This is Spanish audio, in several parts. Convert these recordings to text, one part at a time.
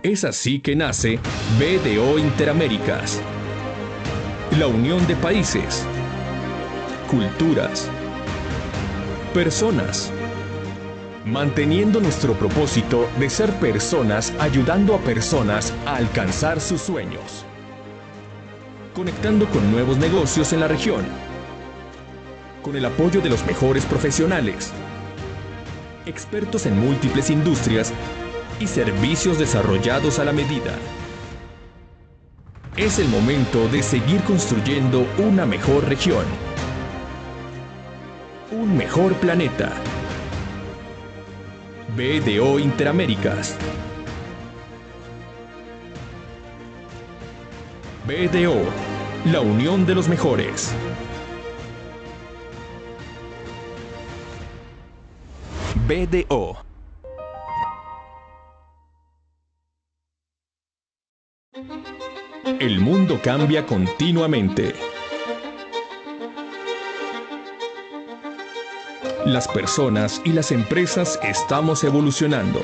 Es así que nace BDO Interaméricas, la unión de países, culturas, personas, manteniendo nuestro propósito de ser personas ayudando a personas a alcanzar sus sueños, conectando con nuevos negocios en la región, con el apoyo de los mejores profesionales, expertos en múltiples industrias y servicios desarrollados a la medida. Es el momento de seguir construyendo una mejor región, un mejor planeta. BDO Interaméricas. BDO, la unión de los mejores. BDO. El mundo cambia continuamente. Las personas y las empresas estamos evolucionando.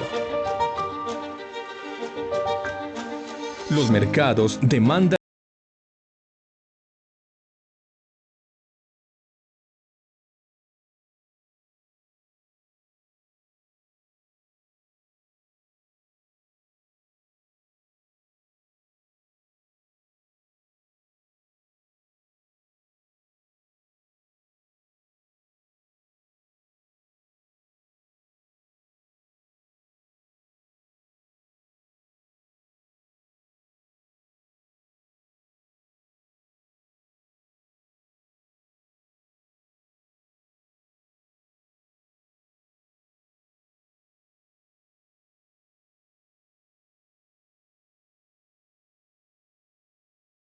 Los mercados demandan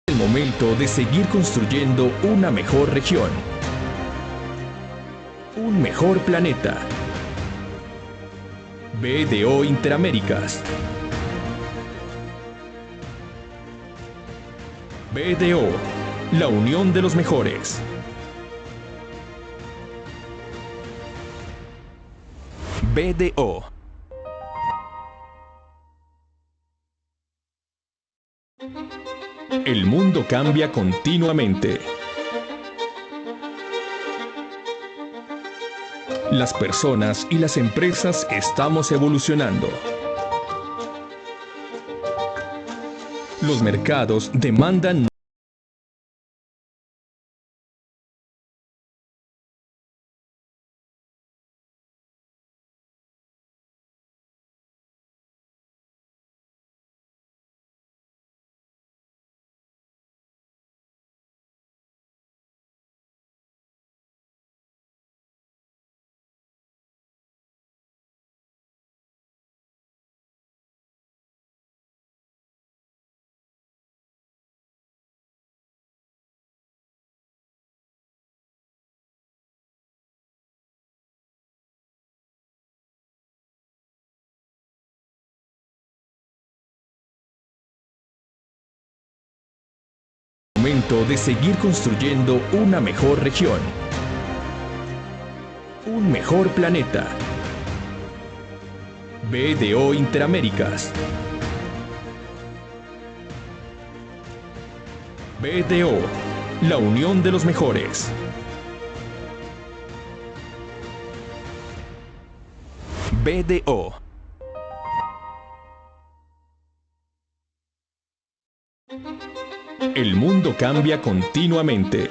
el momento de seguir construyendo una mejor región, un mejor planeta. BDO Interaméricas. BDO, la unión de los mejores. BDO. El mundo cambia continuamente. Las personas y las empresas estamos evolucionando. Los mercados demandan momento de seguir construyendo una mejor región, un mejor planeta. BDO Interaméricas. BDO, la unión de los mejores. BDO. El mundo cambia continuamente.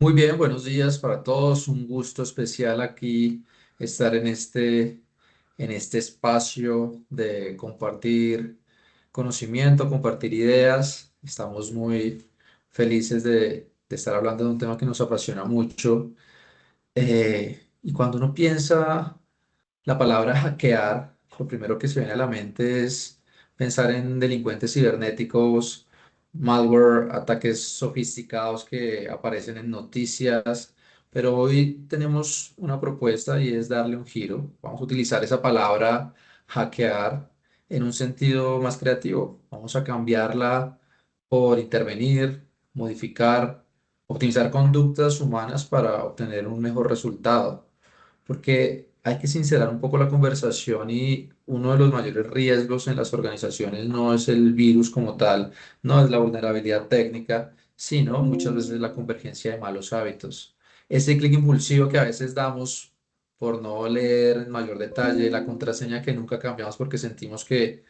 Muy bien, buenos días para todos. Un gusto especial aquí estar en este espacio de compartir conocimiento, compartir ideas. Estamos muy felices de estar hablando de un tema que nos apasiona mucho. Y cuando uno piensa la palabra hackear, lo primero que se viene a la mente es pensar en delincuentes cibernéticos, malware, ataques sofisticados que aparecen en noticias pero hoy tenemos una propuesta y es darle un giro. Vamos a utilizar esa palabra hackear en un sentido más creativo. Vamos a cambiarla por intervenir, modificar, optimizar conductas humanas para obtener un mejor resultado, porque hay que sincerar un poco la conversación y uno de los mayores riesgos en las organizaciones no es el virus como tal, no es la vulnerabilidad técnica, sino muchas veces la convergencia de malos hábitos. Ese clic impulsivo que a veces damos por no leer en mayor detalle la contraseña que nunca cambiamos porque sentimos que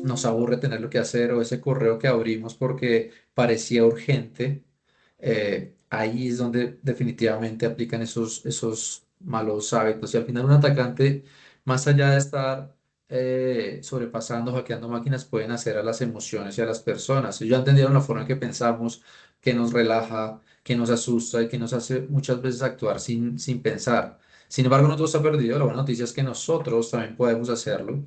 nos aburre tenerlo que hacer, o ese correo que abrimos porque parecía urgente. Ahí es donde definitivamente aplican esos malos hábitos. Y al final un atacante, más allá de estar sobrepasando, hackeando máquinas, pueden hacer a las emociones y a las personas. Ellos ya entendieron la forma en que pensamos, que nos relaja, que nos asusta y que nos hace muchas veces actuar sin pensar. Sin embargo, no todo está perdido. La buena noticia es que nosotros también podemos hacerlo,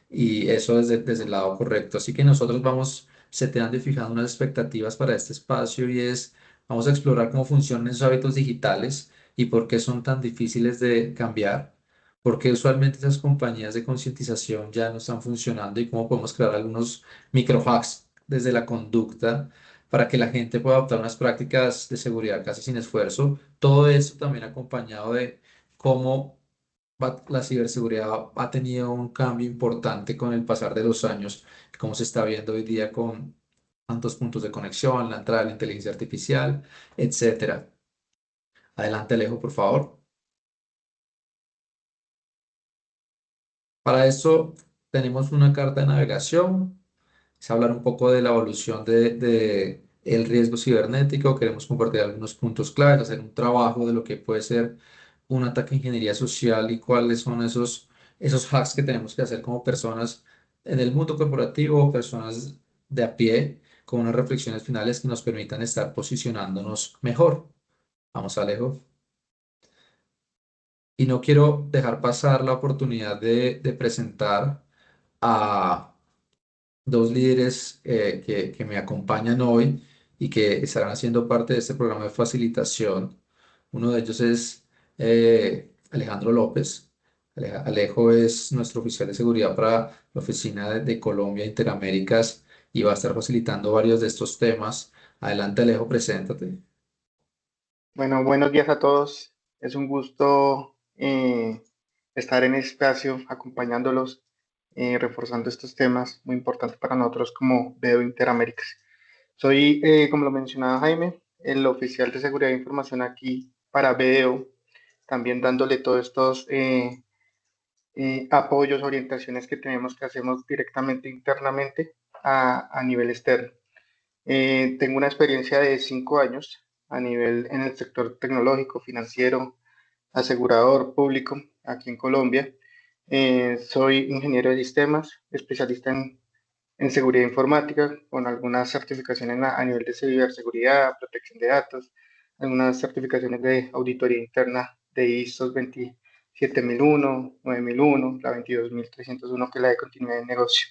y eso desde el lado correcto. Así que nosotros vamos seteando y fijando unas expectativas para este espacio, y es: vamos a explorar cómo funcionan esos hábitos digitales y por qué son tan difíciles de cambiar, por qué usualmente esas compañías de concientización ya no están funcionando, y cómo podemos crear algunos microhacks desde la conducta para que la gente pueda adoptar unas prácticas de seguridad casi sin esfuerzo. Todo esto también acompañado de cómo la ciberseguridad ha tenido un cambio importante con el pasar de los años, como se está viendo hoy día con tantos puntos de conexión, la entrada de la inteligencia artificial, etcétera. Adelante, Alejo, por favor. Para eso tenemos una carta de navegación. Es hablar un poco de la evolución de el riesgo cibernético. Queremos compartir algunos puntos claves, hacer un trabajo de lo que puede ser un ataque de ingeniería social y cuáles son esos hacks que tenemos que hacer como personas en el mundo corporativo, personas de a pie, con unas reflexiones finales que nos permitan estar posicionándonos mejor. Vamos, Alejo. Y no quiero dejar pasar la oportunidad de presentar a dos líderes que me acompañan hoy y que estarán haciendo parte de este programa de facilitación. Uno de ellos es Alejandro López. Alejo es nuestro oficial de seguridad para la oficina de Colombia Interaméricas y va a estar facilitando varios de estos temas. Adelante, Alejo, preséntate. Bueno, buenos días a todos. Es un gusto estar en este espacio acompañándolos, reforzando estos temas muy importantes para nosotros como BDO Interaméricas. Soy, como lo mencionaba Jaime, el oficial de seguridad de información aquí para BDO, también dándole todos estos apoyos, orientaciones que tenemos que hacemos directamente internamente a nivel externo. Tengo una experiencia de 5 años a nivel en el sector tecnológico, financiero, asegurador público aquí en Colombia. Soy ingeniero de sistemas, especialista en seguridad informática, con algunas certificaciones a nivel de ciberseguridad, protección de datos, algunas certificaciones de auditoría interna de ISO 27001, 9001, la 22301, que es la de continuidad de negocio.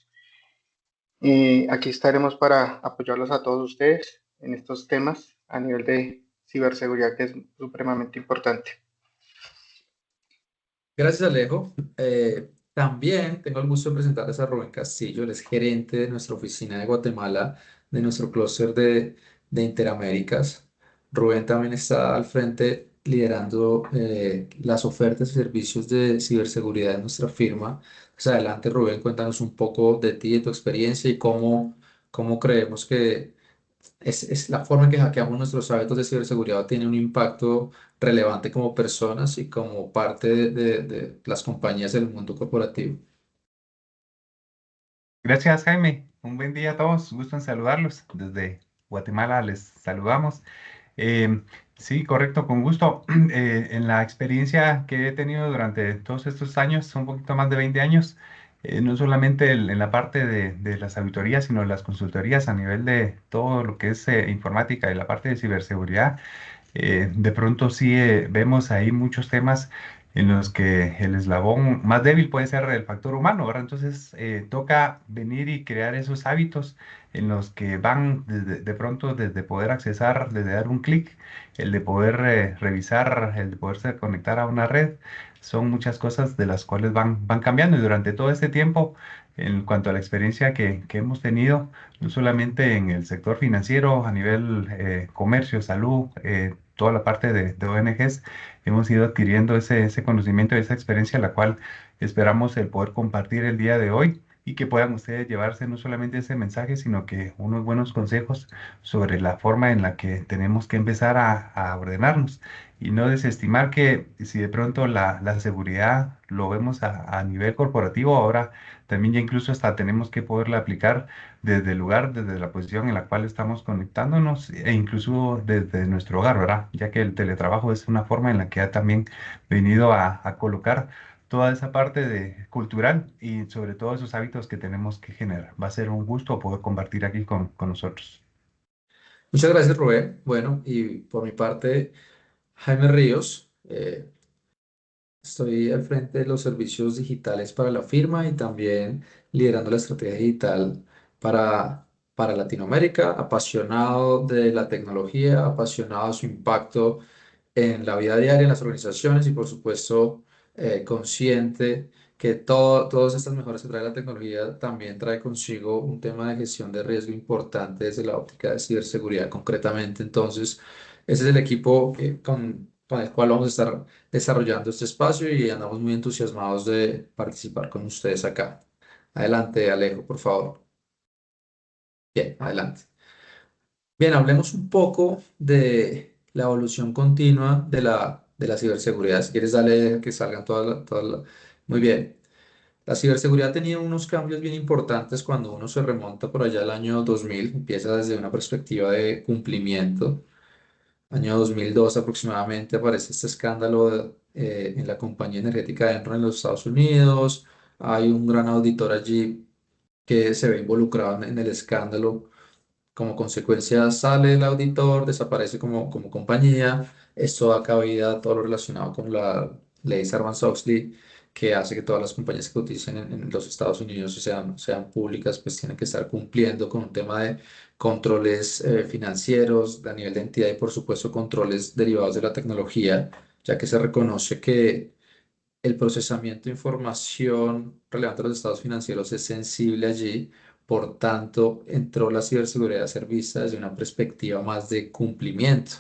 Aquí estaremos para apoyarlos a todos ustedes en estos temas a nivel de ciberseguridad, que es supremamente importante. Gracias, Alejo. También tengo el gusto de presentarles a Rubén Castillo. Él es gerente de nuestra oficina de Guatemala, de nuestro clúster de Interaméricas. Rubén también está al frente liderando las ofertas y servicios de ciberseguridad de nuestra firma. Pues adelante, Rubén, cuéntanos un poco de ti, de tu experiencia, y cómo creemos que es la forma en que hackeamos nuestros hábitos de ciberseguridad tiene un impacto relevante como personas y como parte de las compañías del mundo corporativo. Gracias, Jaime. Un buen día a todos. Gusto en saludarlos. Desde Guatemala les saludamos. Eh, sí, correcto, con gusto. En la experiencia que he tenido durante todos estos años, un poquito más de 20 años, no solamente en la parte de las auditorías, sino las consultorías a nivel de todo lo que es informática y la parte de ciberseguridad. De pronto sí vemos ahí muchos temas en los que el eslabón más débil puede ser el factor humano, ¿verdad? Entonces, toca venir y crear esos hábitos en los que van de pronto desde poder accesar, desde dar un clic, el de poder revisar, el de poderse conectar a una red, son muchas cosas de las cuales van cambiando y durante todo este tiempo, en cuanto a la experiencia que hemos tenido, no solamente en el sector financiero, a nivel comercio, salud, toda la parte de ONGs, hemos ido adquiriendo ese conocimiento y esa experiencia, la cual esperamos el poder compartir el día de hoy y que puedan ustedes llevarse no solamente ese mensaje, sino que unos buenos consejos sobre la forma en la que tenemos que empezar a ordenarnos y no desestimar que si de pronto la seguridad lo vemos a nivel corporativo, ahora también ya incluso hasta tenemos que poderla aplicar desde el lugar, desde la posición en la cual estamos conectándonos e incluso desde nuestro hogar, ¿verdad? Ya que el teletrabajo es una forma en la que ha también venido a colocar toda esa parte de cultural y sobre todo esos hábitos que tenemos que generar. Va a ser un gusto poder compartir aquí con nosotros. Muchas gracias, Rubén. Bueno, y por mi parte, Jaime Ríos. Estoy al frente de los servicios digitales para la firma y también liderando la estrategia digital para, para Latinoamérica, apasionado de la tecnología, apasionado de su impacto en la vida diaria, en las organizaciones y por supuesto consciente que todas estas mejoras que trae la tecnología también trae consigo un tema de gestión de riesgo importante desde la óptica de ciberseguridad concretamente. Entonces, ese es el equipo con el cual vamos a estar desarrollando este espacio y andamos muy entusiasmados de participar con ustedes acá. Adelante, Alejo, por favor. Bien, adelante. Bien, hablemos un poco de la evolución continua de la ciberseguridad. Si quieres, dale que salgan Muy bien. La ciberseguridad ha tenido unos cambios bien importantes cuando uno se remonta por allá al año 2000, empieza desde una perspectiva de cumplimiento. Año 2002 aproximadamente aparece este escándalo en la compañía energética Enron en los Estados Unidos. Hay un gran auditor allí que se ve involucrado en el escándalo. Como consecuencia sale el auditor, desaparece como compañía. Esto da cabida a todo lo relacionado con la ley Sarbanes-Oxley, que hace que todas las compañías que utilicen en los Estados Unidos sean públicas, pues tienen que estar cumpliendo con un tema de controles financieros a nivel de entidad y por supuesto controles derivados de la tecnología, ya que se reconoce que el procesamiento de información relevante a los estados financieros es sensible allí, por tanto, entró la ciberseguridad a ser vista desde una perspectiva más de cumplimiento.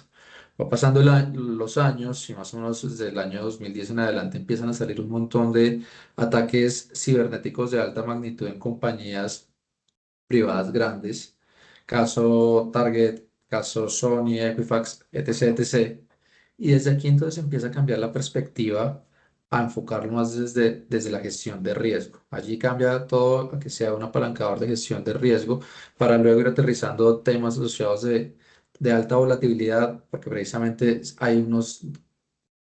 Va pasando los años y más o menos desde el año 2010 en adelante empiezan a salir un montón de ataques cibernéticos de alta magnitud en compañías privadas grandes, caso Target, caso Sony, Equifax, etc., etc. Y desde aquí entonces empieza a cambiar la perspectiva a enfocarlo más desde la gestión de riesgo. Allí cambia todo a que sea un apalancador de gestión de riesgo para luego ir aterrizando temas asociados de alta volatilidad, porque precisamente hay unos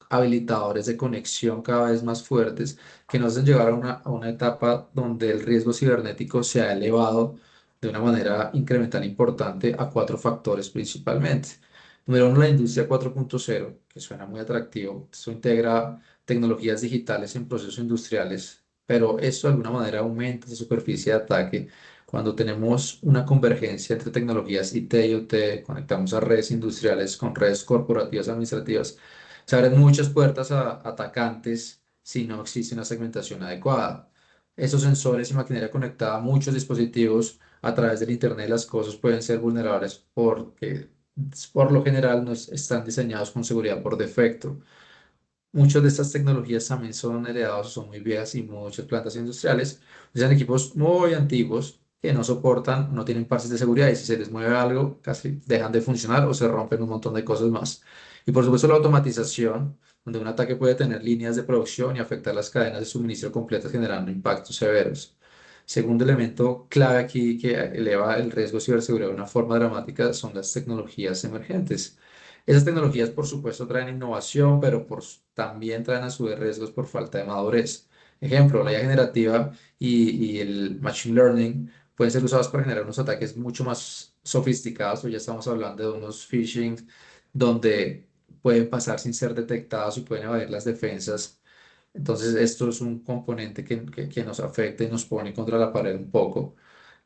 habilitadores de conexión cada vez más fuertes que nos hacen llegar a una etapa donde el riesgo cibernético se ha elevado de una manera incremental importante a cuatro factores principalmente. Número uno, la industria 4.0, que suena muy atractivo. Esto integra tecnologías digitales en procesos industriales, pero esto de alguna manera aumenta la superficie de ataque. Cuando tenemos una convergencia entre tecnologías IT y OT, conectamos a redes industriales con redes corporativas administrativas, se abren muchas puertas a atacantes si no existe una segmentación adecuada. Esos sensores y maquinaria conectada a muchos dispositivos a través del Internet de las cosas pueden ser vulnerables porque por lo general no están diseñados con seguridad por defecto. Muchas de estas tecnologías también son heredadas o son muy viejas y muchas plantas industriales usan equipos muy antiguos que no soportan, no tienen parches de seguridad y si se les mueve algo casi dejan de funcionar o se rompen un montón de cosas más. Y por supuesto la automatización, donde un ataque puede tener líneas de producción y afectar las cadenas de suministro completas generando impactos severos. Segundo elemento clave aquí que eleva el riesgo de ciberseguridad de una forma dramática son las tecnologías emergentes. Esas tecnologías, por supuesto, traen innovación, pero también traen a su vez riesgos por falta de madurez. Ejemplo, la IA generativa y el machine learning pueden ser usados para generar unos ataques mucho más sofisticados. Hoy ya estamos hablando de unos phishing donde pueden pasar sin ser detectados y pueden evadir las defensas Entonces, esto es un componente que nos afecta y nos pone contra la pared un poco.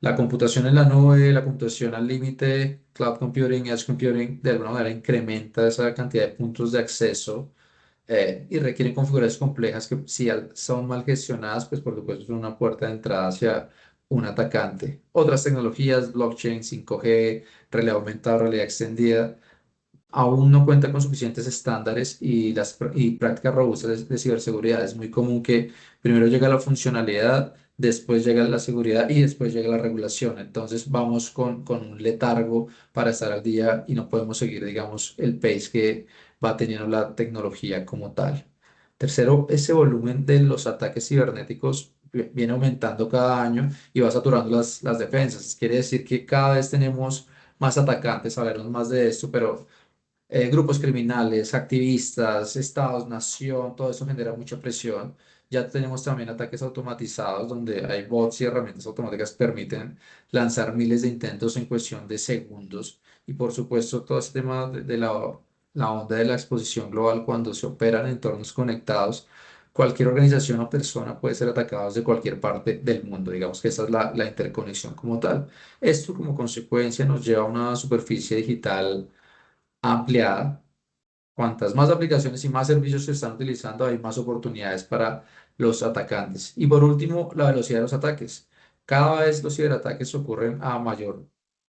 La computación en la nube, la computación al límite, cloud computing, edge computing, de alguna manera incrementa esa cantidad de puntos de acceso y requieren configuraciones complejas que si son mal gestionadas, pues por supuesto son una puerta de entrada hacia un atacante. Otras tecnologías, blockchain, 5G, realidad aumentada, realidad extendida, aún no cuenta con suficientes estándares y prácticas robustas de ciberseguridad. Es muy común que primero llega la funcionalidad, después llega la seguridad y después llega la regulación. Entonces vamos con un letargo para estar al día y no podemos seguir, digamos, el pace que va teniendo la tecnología como tal. Tercero, ese volumen de los ataques cibernéticos viene aumentando cada año y va saturando las defensas. Quiere decir que cada vez tenemos más atacantes, hablaremos más de esto, pero grupos criminales, activistas, estados, nación, todo eso genera mucha presión. Ya tenemos también ataques automatizados donde hay bots y herramientas automáticas que permiten lanzar miles de intentos en cuestión de segundos. Y por supuesto, todo este tema de la onda de la exposición global cuando se operan en entornos conectados. Cualquier organización o persona puede ser atacada desde cualquier parte del mundo. Digamos que esa es la interconexión como tal. Esto como consecuencia nos lleva a una superficie digital ampliada. Cuantas más aplicaciones y más servicios se están utilizando, hay más oportunidades para los atacantes. Y por último, la velocidad de los ataques. Cada vez los ciberataques ocurren a mayor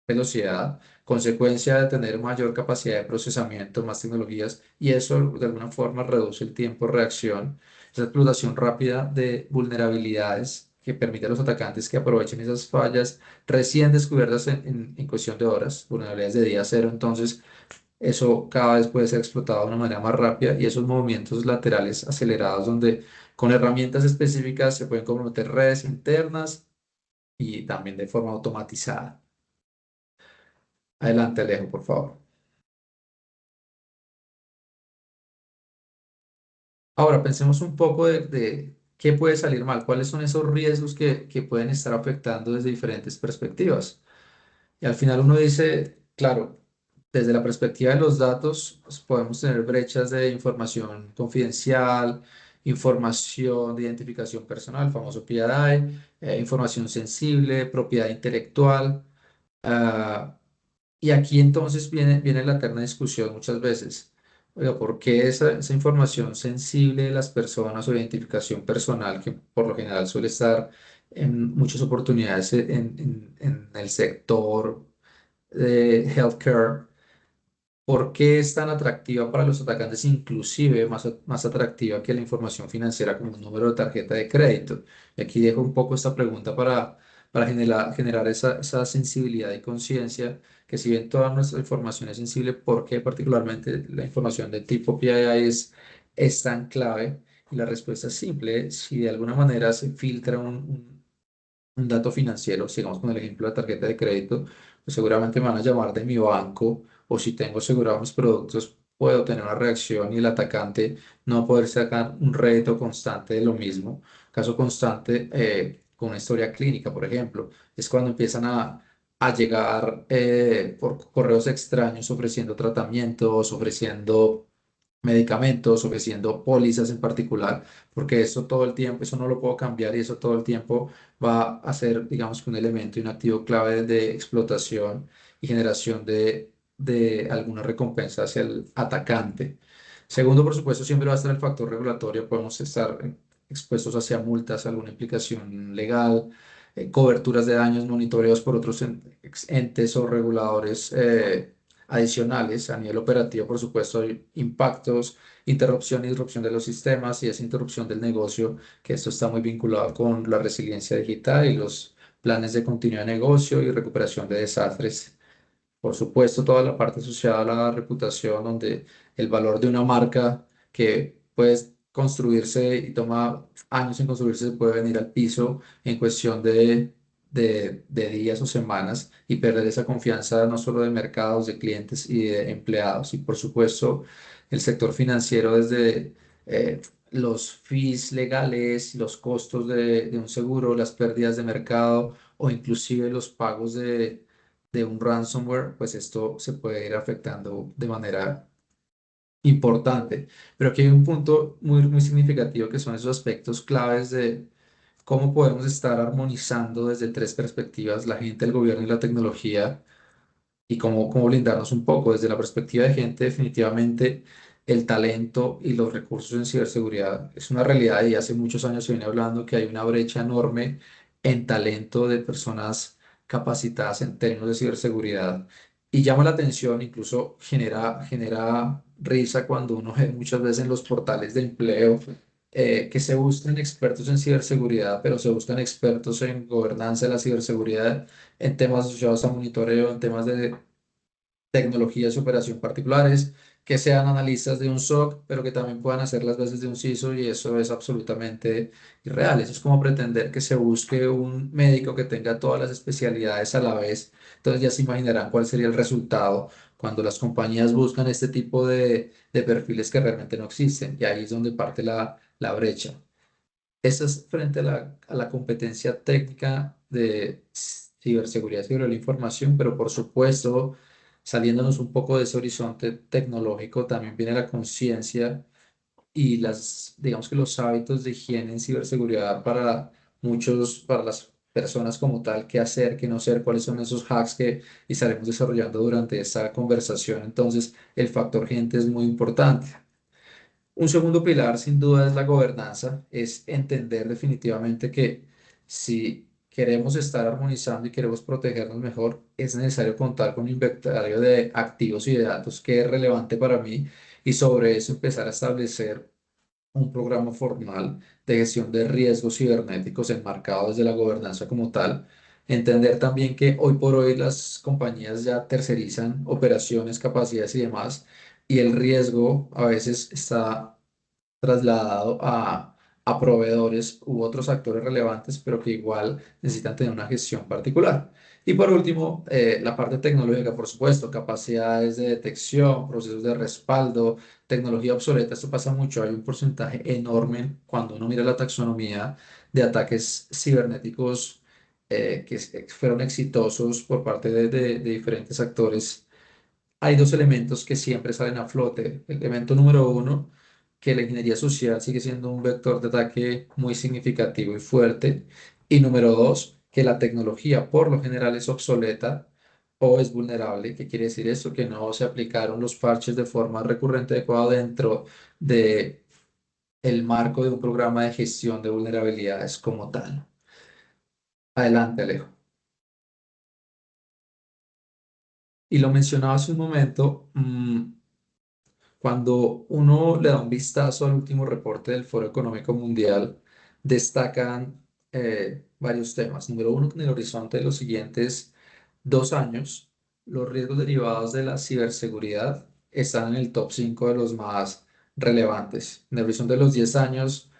velocidad, consecuencia de tener mayor capacidad de procesamiento, más tecnologías, y eso de alguna forma reduce el tiempo de reacción, esa explotación rápida de vulnerabilidades que permite a los atacantes que aprovechen esas fallas recién descubiertas en cuestión de horas, vulnerabilidades de día cero. Entonces, eso cada vez puede ser explotado de una manera más rápida y esos movimientos laterales acelerados donde con herramientas específicas se pueden comprometer redes internas y también de forma automatizada. Adelante, Alejo, por favor. Ahora pensemos un poco de qué puede salir mal, cuáles son esos riesgos que pueden estar afectando desde diferentes perspectivas. Y al final uno dice, claro, desde la perspectiva de los datos, pues, podemos tener brechas de información confidencial, información de identificación personal, el famoso PII, información sensible, propiedad intelectual. ah, y aquí entonces viene la eterna discusión muchas veces. Oiga, ¿por qué esa información sensible de las personas o identificación personal, que por lo general suele estar en muchas oportunidades en el sector de healthcare, por qué es tan atractiva para los atacantes, inclusive más atractiva que la información financiera como un número de tarjeta de crédito? Y aquí dejo un poco esta pregunta para generar esa sensibilidad y conciencia, que si bien toda nuestra información es sensible, ¿por qué particularmente la información de tipo PII es tan clave? Y la respuesta es simple: si de alguna manera se filtra un dato financiero, sigamos con el ejemplo de la tarjeta de crédito, pues seguramente me van a llamar de mi banco, o si tengo asegurados mis productos, puedo tener una reacción y el atacante no va a poder sacar un rédito constante de lo mismo. Caso constante con una historia clínica, por ejemplo, es cuando empiezan a llegar por correos extraños ofreciendo tratamientos, ofreciendo medicamentos, ofreciendo pólizas en particular, porque eso todo el tiempo, eso no lo puedo cambiar y eso todo el tiempo va a ser, digamos, que un elemento y un activo clave de explotación y generación de alguna recompensa hacia el atacante. Segundo, por supuesto, siempre va a estar el factor regulatorio. Podemos estar expuestos hacia multas, alguna implicación legal, coberturas de daños, monitoreos por otros entes o reguladores adicionales. A nivel operativo, por supuesto, hay impactos, interrupción y disrupción de los sistemas y esa interrupción del negocio, que esto está muy vinculado con la resiliencia digital y los planes de continuidad de negocio y recuperación de desastres. Por supuesto, toda la parte asociada a la reputación, donde el valor de una marca que puede construirse y toma años en construirse, se puede venir al piso en cuestión de días o semanas y perder esa confianza no solo de mercados, de clientes y de empleados. Y por supuesto, el sector financiero desde los fees legales, los costos de un seguro, las pérdidas de mercado o inclusive los pagos de un ransomware, pues esto se puede ir afectando de manera importante. Pero aquí hay un punto muy significativo que son esos aspectos claves de cómo podemos estar armonizando desde tres perspectivas, la gente, el gobierno y la tecnología, y cómo blindarnos un poco. Desde la perspectiva de gente, definitivamente el talento y los recursos en ciberseguridad es una realidad y hace muchos años se viene hablando que hay una brecha enorme en talento de personas capacitadas en términos de ciberseguridad. Y llama la atención, incluso genera risa cuando uno ve muchas veces en los portales de empleo que se buscan expertos en ciberseguridad, pero se buscan expertos en gobernanza de la ciberseguridad, en temas asociados a monitoreo, en temas de tecnologías de operación particulares, que sean analistas de un SOC, pero que también puedan hacer las veces de un CISO, y eso es absolutamente irreal. Eso es como pretender que se busque un médico que tenga todas las especialidades a la vez. Entonces ya se imaginarán cuál sería el resultado cuando las compañías buscan este tipo de perfiles que realmente no existen. Y ahí es donde parte la brecha. Esa es frente a la competencia técnica de ciberseguridad sobre la información, pero por supuesto, saliéndonos un poco de ese horizonte tecnológico, también viene la conciencia y digamos que los hábitos de higiene en ciberseguridad para para las personas como tal, qué hacer, qué no hacer, cuáles son esos hacks que estaremos desarrollando durante esta conversación. Entonces, el factor gente es muy importante. Un segundo pilar, sin duda, es la gobernanza, es entender definitivamente que si queremos estar armonizando y queremos protegernos mejor, es necesario contar con un inventario de activos y de datos que es relevante para mí, y sobre eso empezar a establecer un programa formal de gestión de riesgos cibernéticos enmarcado desde la gobernanza como tal. Entender también que hoy por hoy las compañías ya tercerizan operaciones, capacidades y demás, y el riesgo a veces está trasladado a proveedores u otros actores relevantes, pero que igual necesitan tener una gestión particular. Y por último, la parte tecnológica, por supuesto, capacidades de detección, procesos de respaldo, tecnología obsoleta. Esto pasa mucho, hay un porcentaje enorme cuando uno mira la taxonomía de ataques cibernéticos fueron exitosos por parte de diferentes actores. Hay dos elementos que siempre salen a flote. El elemento número uno, que la ingeniería social sigue siendo un vector de ataque muy significativo y fuerte. Y número dos, que la tecnología por lo general es obsoleta o es vulnerable. ¿Qué quiere decir esto? Que no se aplicaron los parches de forma recurrente adecuada dentro de el marco de un programa de gestión de vulnerabilidades como tal. Adelante, Alejo. Y lo mencionaba hace un momento. Cuando uno le da un vistazo al último reporte del Foro Económico Mundial, destacan varios temas. Número uno, que en el horizonte de los siguientes 2 años, los riesgos derivados de la ciberseguridad están en el top 5 de los más relevantes. En el horizonte de los 10 años,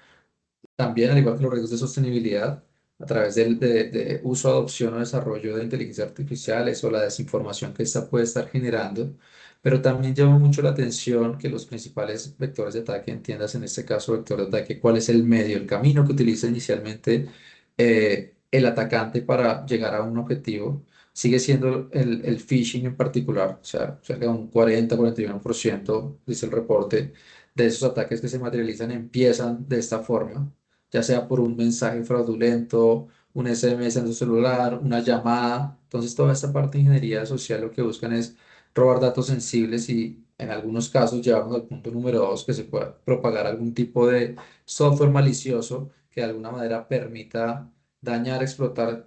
también, al igual que los riesgos de sostenibilidad, a través de uso, adopción o desarrollo de inteligencia artificiales o la desinformación que ésta puede estar generando, pero también llama mucho la atención que los principales vectores de ataque, entiendas en este caso vector de ataque, cuál es el medio, el camino que utiliza inicialmente el atacante para llegar a un objetivo, sigue siendo el phishing en particular, o sea, cerca de un 40-41%, dice el reporte, de esos ataques que se materializan empiezan de esta forma, ya sea por un mensaje fraudulento, un SMS en su celular, una llamada. Entonces, toda esta parte de ingeniería social lo que buscan es robar datos sensibles y en algunos casos llevarnos al punto número dos, que se pueda propagar algún tipo de software malicioso que de alguna manera permita dañar, explotar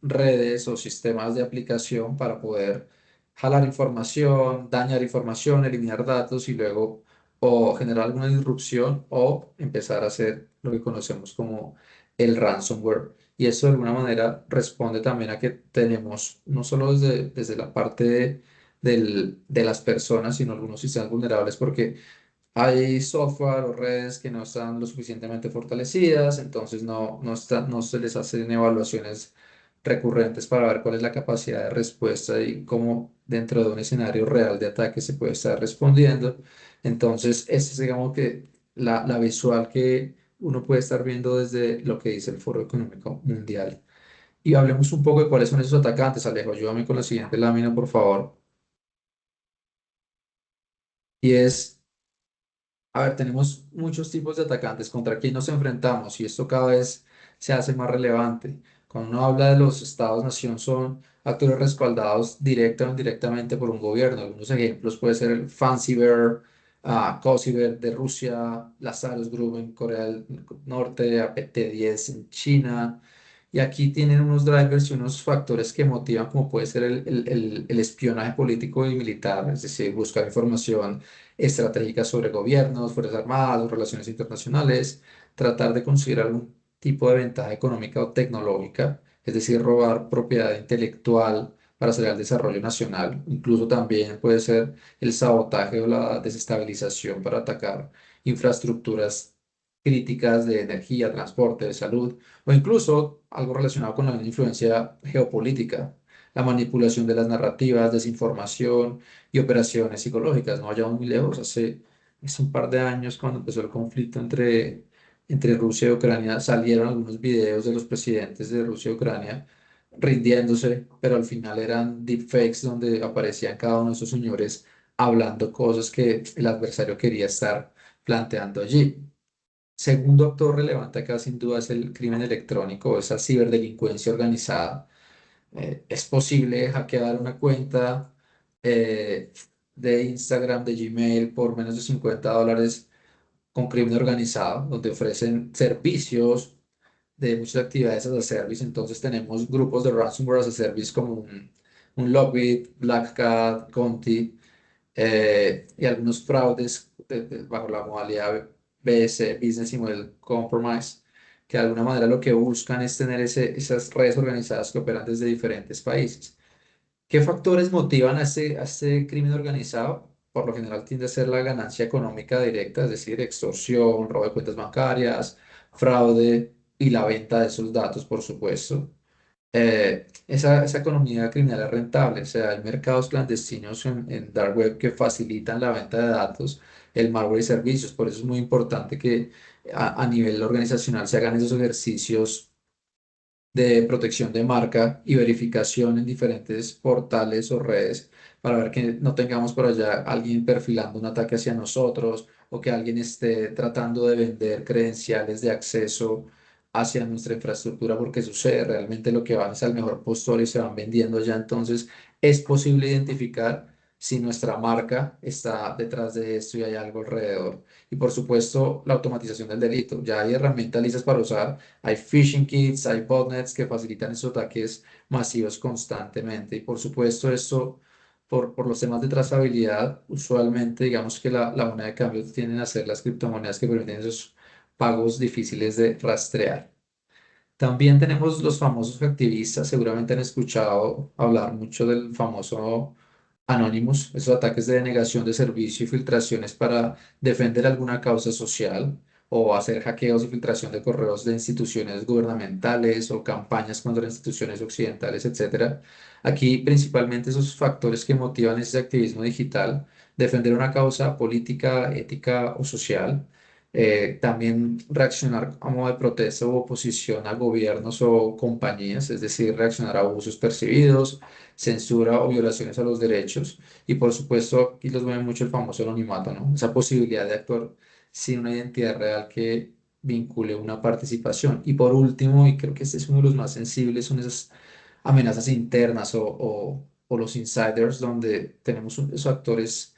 redes o sistemas de aplicación para poder jalar información, dañar información, eliminar datos y luego o generar alguna disrupción o empezar a hacer lo que conocemos como el ransomware. Y eso de alguna manera responde también a que tenemos, no solo desde la parte de las personas, sino algunos sistemas vulnerables, porque hay software o redes que no están lo suficientemente fortalecidas, entonces no se les hacen evaluaciones recurrentes para ver cuál es la capacidad de respuesta y cómo dentro de un escenario real de ataque se puede estar respondiendo. Entonces, esa es, digamos que, la visual que uno puede estar viendo desde lo que dice el Foro Económico Mundial. Y hablemos un poco de cuáles son esos atacantes. Alejo, ayúdame con la siguiente lámina, por favor. Y es A ver, tenemos muchos tipos de atacantes contra quién nos enfrentamos y esto cada vez se hace más relevante. Cuando uno habla de los estados-nación son actores respaldados directa o indirectamente por un gobierno. Algunos ejemplos puede ser el Fancy Bear, Cozy Bear de Rusia, Lazarus Group en Corea del Norte, APT-10 en China. Y aquí tienen unos drivers y unos factores que motivan, como puede ser el espionaje político y militar, es decir, buscar información estratégicas sobre gobiernos, fuerzas armadas, relaciones internacionales, tratar de conseguir algún tipo de ventaja económica o tecnológica, es decir, robar propiedad intelectual para acelerar el desarrollo nacional. Incluso también puede ser el sabotaje o la desestabilización para atacar infraestructuras críticas de energía, transporte, de salud, o incluso algo relacionado con la influencia geopolítica, la manipulación de las narrativas, desinformación y operaciones psicológicas. No vayamos muy lejos, hace un par de años, cuando empezó el conflicto entre Rusia y Ucrania, salieron algunos videos de los presidentes de Rusia y Ucrania rindiéndose, pero al final eran deepfakes donde aparecían cada uno de esos señores hablando cosas que el adversario quería estar planteando allí. Segundo actor relevante acá sin duda es el crimen electrónico, esa ciberdelincuencia organizada. Es posible hackear una cuenta eh, de Instagram, de Gmail por menos de $50 con crimen organizado, donde ofrecen servicios de muchas actividades as a service. Entonces tenemos grupos de ransomware as a service como un Lockbit, Black Cat, Conti, y algunos fraudes bajo la modalidad BS, Business y Model Compromise, que de alguna manera lo que buscan es tener esas redes organizadas que operan desde diferentes países. ¿Qué factores motivan a este crimen organizado? Por lo general tiende a ser la ganancia económica directa, es decir, extorsión, robo de cuentas bancarias, fraude y la venta de esos datos, por supuesto. Esa economía criminal es rentable, o sea, hay mercados clandestinos en Dark Web que facilitan la venta de datos, el malware y servicios. Por eso es muy importante que a nivel organizacional se hagan esos ejercicios de protección de marca y verificación en diferentes portales o redes para ver que no tengamos por allá alguien perfilando un ataque hacia nosotros o que alguien esté tratando de vender credenciales de acceso hacia nuestra infraestructura, porque sucede, realmente lo que van es al mejor postor y se van vendiendo ya. Entonces es posible identificar si nuestra marca está detrás de esto y hay algo alrededor. Y por supuesto, la automatización del delito. Ya hay herramientas listas para usar, hay phishing kits, hay botnets que facilitan esos ataques masivos constantemente. Y por supuesto, esto, por los temas de trazabilidad, usualmente digamos que la moneda de cambio tienden a ser las criptomonedas que permiten esos pagos difíciles de rastrear. También tenemos los famosos activistas, seguramente han escuchado hablar mucho del famoso Anonymous, esos ataques de denegación de servicio y filtraciones para defender alguna causa social o hacer hackeos y filtración de correos de instituciones gubernamentales o campañas contra instituciones occidentales, etcétera. Aquí principalmente esos factores que motivan ese activismo digital, defender una causa política, ética o social, también reaccionar a modo de protesta u oposición a gobiernos o compañías, es decir, reaccionar a abusos percibidos, censura o violaciones a los derechos. Y por supuesto, aquí los mueve mucho el famoso anonimato, ¿no? Esa posibilidad de actuar sin una identidad real que vincule una participación. Y por último, y creo que este es uno de los más sensibles, son esas amenazas internas o los insiders, donde tenemos esos actores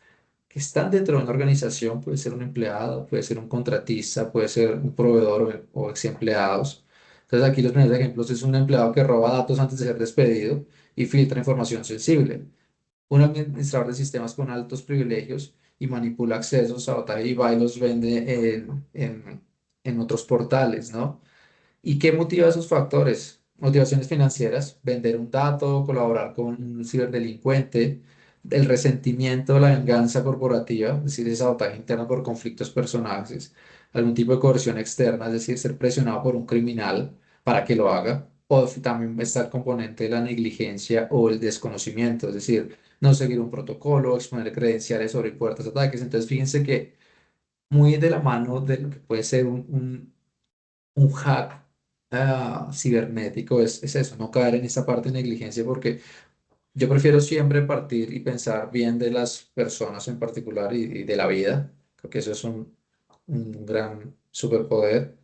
que están dentro de una organización, puede ser un empleado, puede ser un contratista, puede ser un proveedor o ex empleados. Entonces aquí los primeros ejemplos es un empleado que roba datos antes de ser despedido y filtra información sensible. Un administrador de sistemas con altos privilegios y manipula accesos, sabotaje y va y los vende en otros portales, ¿no? ¿Y qué motiva esos factores? Motivaciones financieras, vender un dato, colaborar con un ciberdelincuente, el resentimiento, la venganza corporativa, es decir, ese sabotaje interno por conflictos personales, algún tipo de coerción externa, es decir, ser presionado por un criminal para que lo haga, o también está el componente de la negligencia o el desconocimiento, es decir, no seguir un protocolo, exponer credenciales sobre puertas de ataques. Entonces, fíjense que muy de la mano de lo que puede ser un hack cibernético es eso, no caer en esa parte de negligencia, porque yo prefiero siempre partir y pensar bien de las personas en particular y de la vida. Creo que eso es un gran superpoder,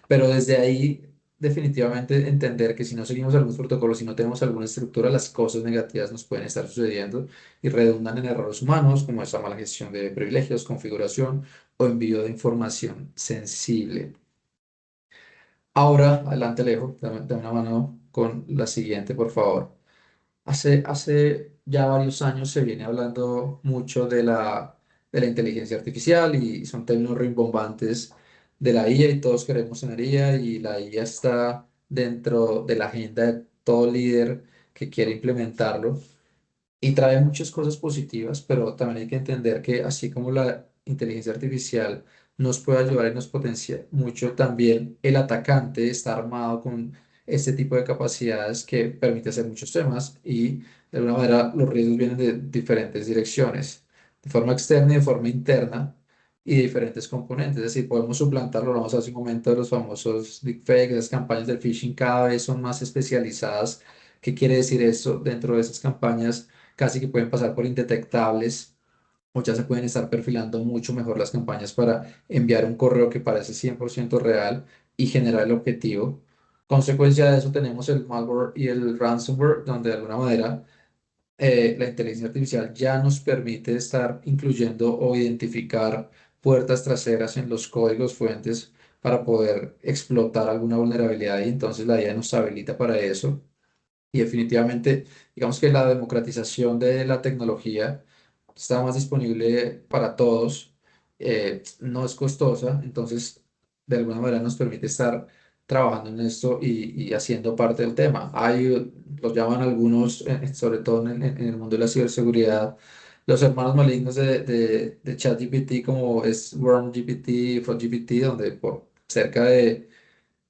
pero desde ahí definitivamente entender que si no seguimos algunos protocolos, si no tenemos alguna estructura, las cosas negativas nos pueden estar sucediendo y redundan en errores humanos, como esa mala gestión de privilegios, configuración o envío de información sensible. Ahora, adelante, Alejo, dame una mano con la siguiente, por favor. Hace ya varios años se viene hablando mucho de la inteligencia artificial y son términos rimbombantes de la IA y todos queremos tener IA y la IA está dentro de la agenda de todo líder que quiere implementarlo y trae muchas cosas positivas, pero también hay que entender que así como la inteligencia artificial nos puede ayudar y nos potencia mucho, también el atacante está armado con este tipo de capacidades que permite hacer muchos temas y de alguna manera los riesgos vienen de diferentes direcciones, de forma externa y de forma interna y de diferentes componentes. Es decir, podemos suplantarlo, lo hablamos hace un momento de los famosos deepfakes, las campañas del phishing cada vez son más especializadas. ¿Qué quiere decir esto? Dentro de esas campañas casi que pueden pasar por indetectables o ya se pueden estar perfilando mucho mejor las campañas para enviar un correo que parece 100% real y generar el objetivo. Consecuencia de eso tenemos el malware y el ransomware, donde de alguna manera la inteligencia artificial ya nos permite estar incluyendo o identificar puertas traseras en los códigos fuentes para poder explotar alguna vulnerabilidad y entonces la IA nos habilita para eso. Y definitivamente, digamos que la democratización de la tecnología está más disponible para todos, no es costosa, entonces de alguna manera nos permite estar trabajando en esto y haciendo parte del tema. Hay, los llaman algunos, sobre todo en el mundo de la ciberseguridad, los hermanos malignos de ChatGPT, como es WormGPT, FlowGPT, donde por cerca de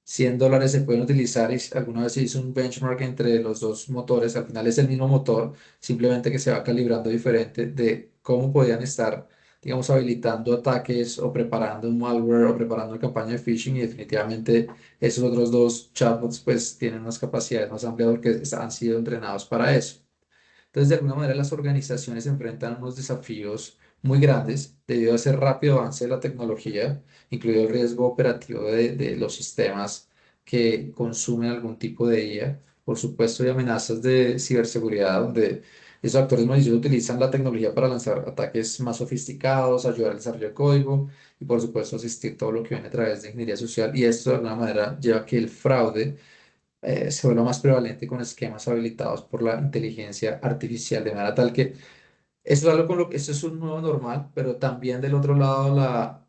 $100 se pueden utilizar y alguna vez se hizo un benchmark entre los dos motores, al final es el mismo motor, simplemente que se va calibrando diferente de cómo podían estar, digamos, habilitando ataques o preparando un malware o preparando una campaña de phishing y definitivamente esos otros dos chatbots pues tienen unas capacidades más amplias porque han sido entrenados para eso. Entonces, de alguna manera, las organizaciones se enfrentan a unos desafíos muy grandes debido a ese rápido avance de la tecnología, incluido el riesgo operativo de los sistemas que consumen algún tipo de IA, por supuesto, y amenazas de ciberseguridad, donde esos actores maliciosos utilizan la tecnología para lanzar ataques más sofisticados, ayudar al desarrollo de código y, por supuesto, asistir todo lo que viene a través de ingeniería social. Y esto, de alguna manera, lleva a que el fraude se vuelva más prevalente con esquemas habilitados por la inteligencia artificial, de manera tal que eso es algo con lo que eso es un nuevo normal, pero también del otro lado la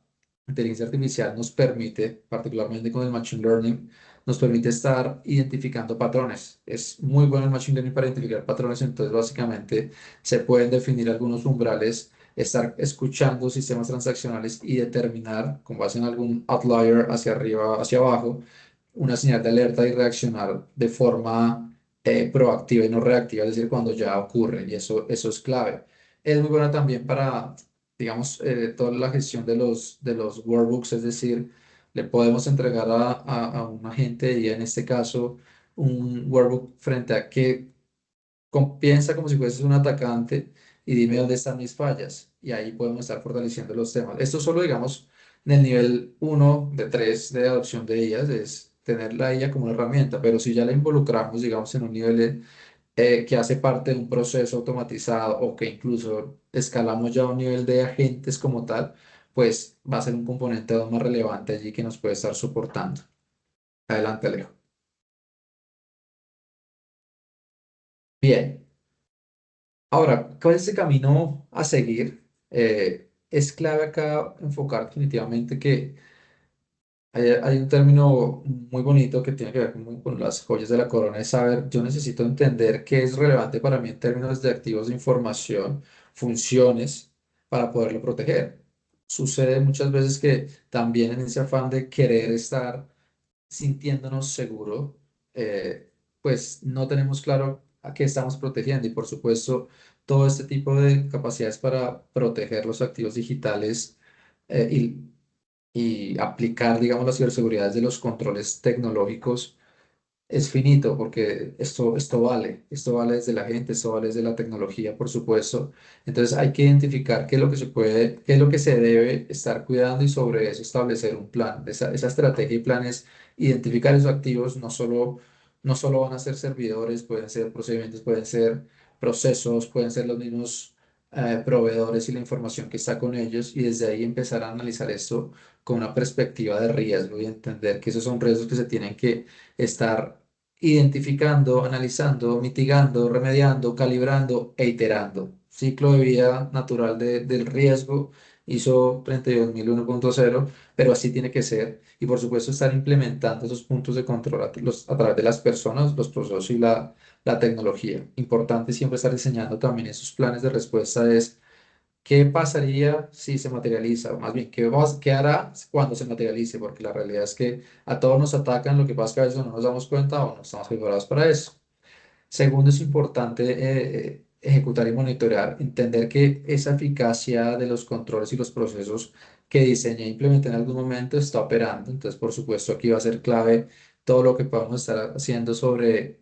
inteligencia artificial nos permite, particularmente con el machine learning, nos permite estar identificando patrones. Es muy bueno el machine learning para identificar patrones, entonces básicamente se pueden definir algunos umbrales, estar escuchando sistemas transaccionales y determinar con base en algún outlier hacia arriba, hacia abajo una señal de alerta y reaccionar de forma proactiva y no reactiva, es decir, cuando ya ocurre, y eso es clave. Es muy buena también para, digamos, toda la gestión de los workbooks, es decir, le podemos entregar a un agente y en este caso un workbook frente a que piensa como si fueses un atacante y dime dónde están mis fallas. Y ahí podemos estar fortaleciendo los temas. Esto solo, digamos, en el nivel 1 de 3 de adopción de ellas es tener la IA como una herramienta, pero si ya la involucramos, digamos, en un nivel que hace parte de un proceso automatizado o que incluso escalamos ya a un nivel de agentes como tal, pues va a ser un componente aún más relevante allí que nos puede estar soportando. Adelante, Alejo. Bien. Ahora, ¿cuál es el camino a seguir? Es clave acá enfocar definitivamente que hay un término muy bonito que tiene que ver con las joyas de la corona, es saber, yo necesito entender qué es relevante para mí en términos de activos de información, funciones, para poderlo proteger. Sucede muchas veces que también en ese afán de querer estar sintiéndonos seguros, pues no tenemos claro a qué estamos protegiendo y por supuesto todo este tipo de capacidades para proteger los activos digitales y aplicar, digamos, las ciberseguridades de los controles tecnológicos es finito porque esto vale desde la gente, esto vale desde la tecnología, por supuesto. Entonces hay que identificar qué es lo que se puede, qué es lo que se debe estar cuidando y sobre eso establecer un plan. Esa estrategia y planes, identificar esos activos no solo van a ser servidores, pueden ser procedimientos, pueden ser procesos, pueden ser los mismos proveedores y la información que está con ellos y desde ahí empezar a analizar esto con una perspectiva de riesgo y entender que esos son riesgos que se tienen que estar identificando, analizando, mitigando, remediando, calibrando e iterando. Ciclo de vida natural del riesgo, ISO 32001.0, pero así tiene que ser. Y por supuesto estar implementando esos puntos de control a través de las personas, los procesos y la tecnología. Importante siempre estar diseñando también esos planes de respuesta es ¿qué pasaría si se materializa? O más bien, ¿qué hará cuando se materialice? Porque la realidad es que a todos nos atacan, lo que pasa es que a veces no nos damos cuenta o no estamos preparados para eso. Segundo, es importante ejecutar y monitorear, entender que esa eficacia de los controles y los procesos que diseñé e implementé en algún momento está operando. Entonces, por supuesto, aquí va a ser clave todo lo que podamos estar haciendo sobre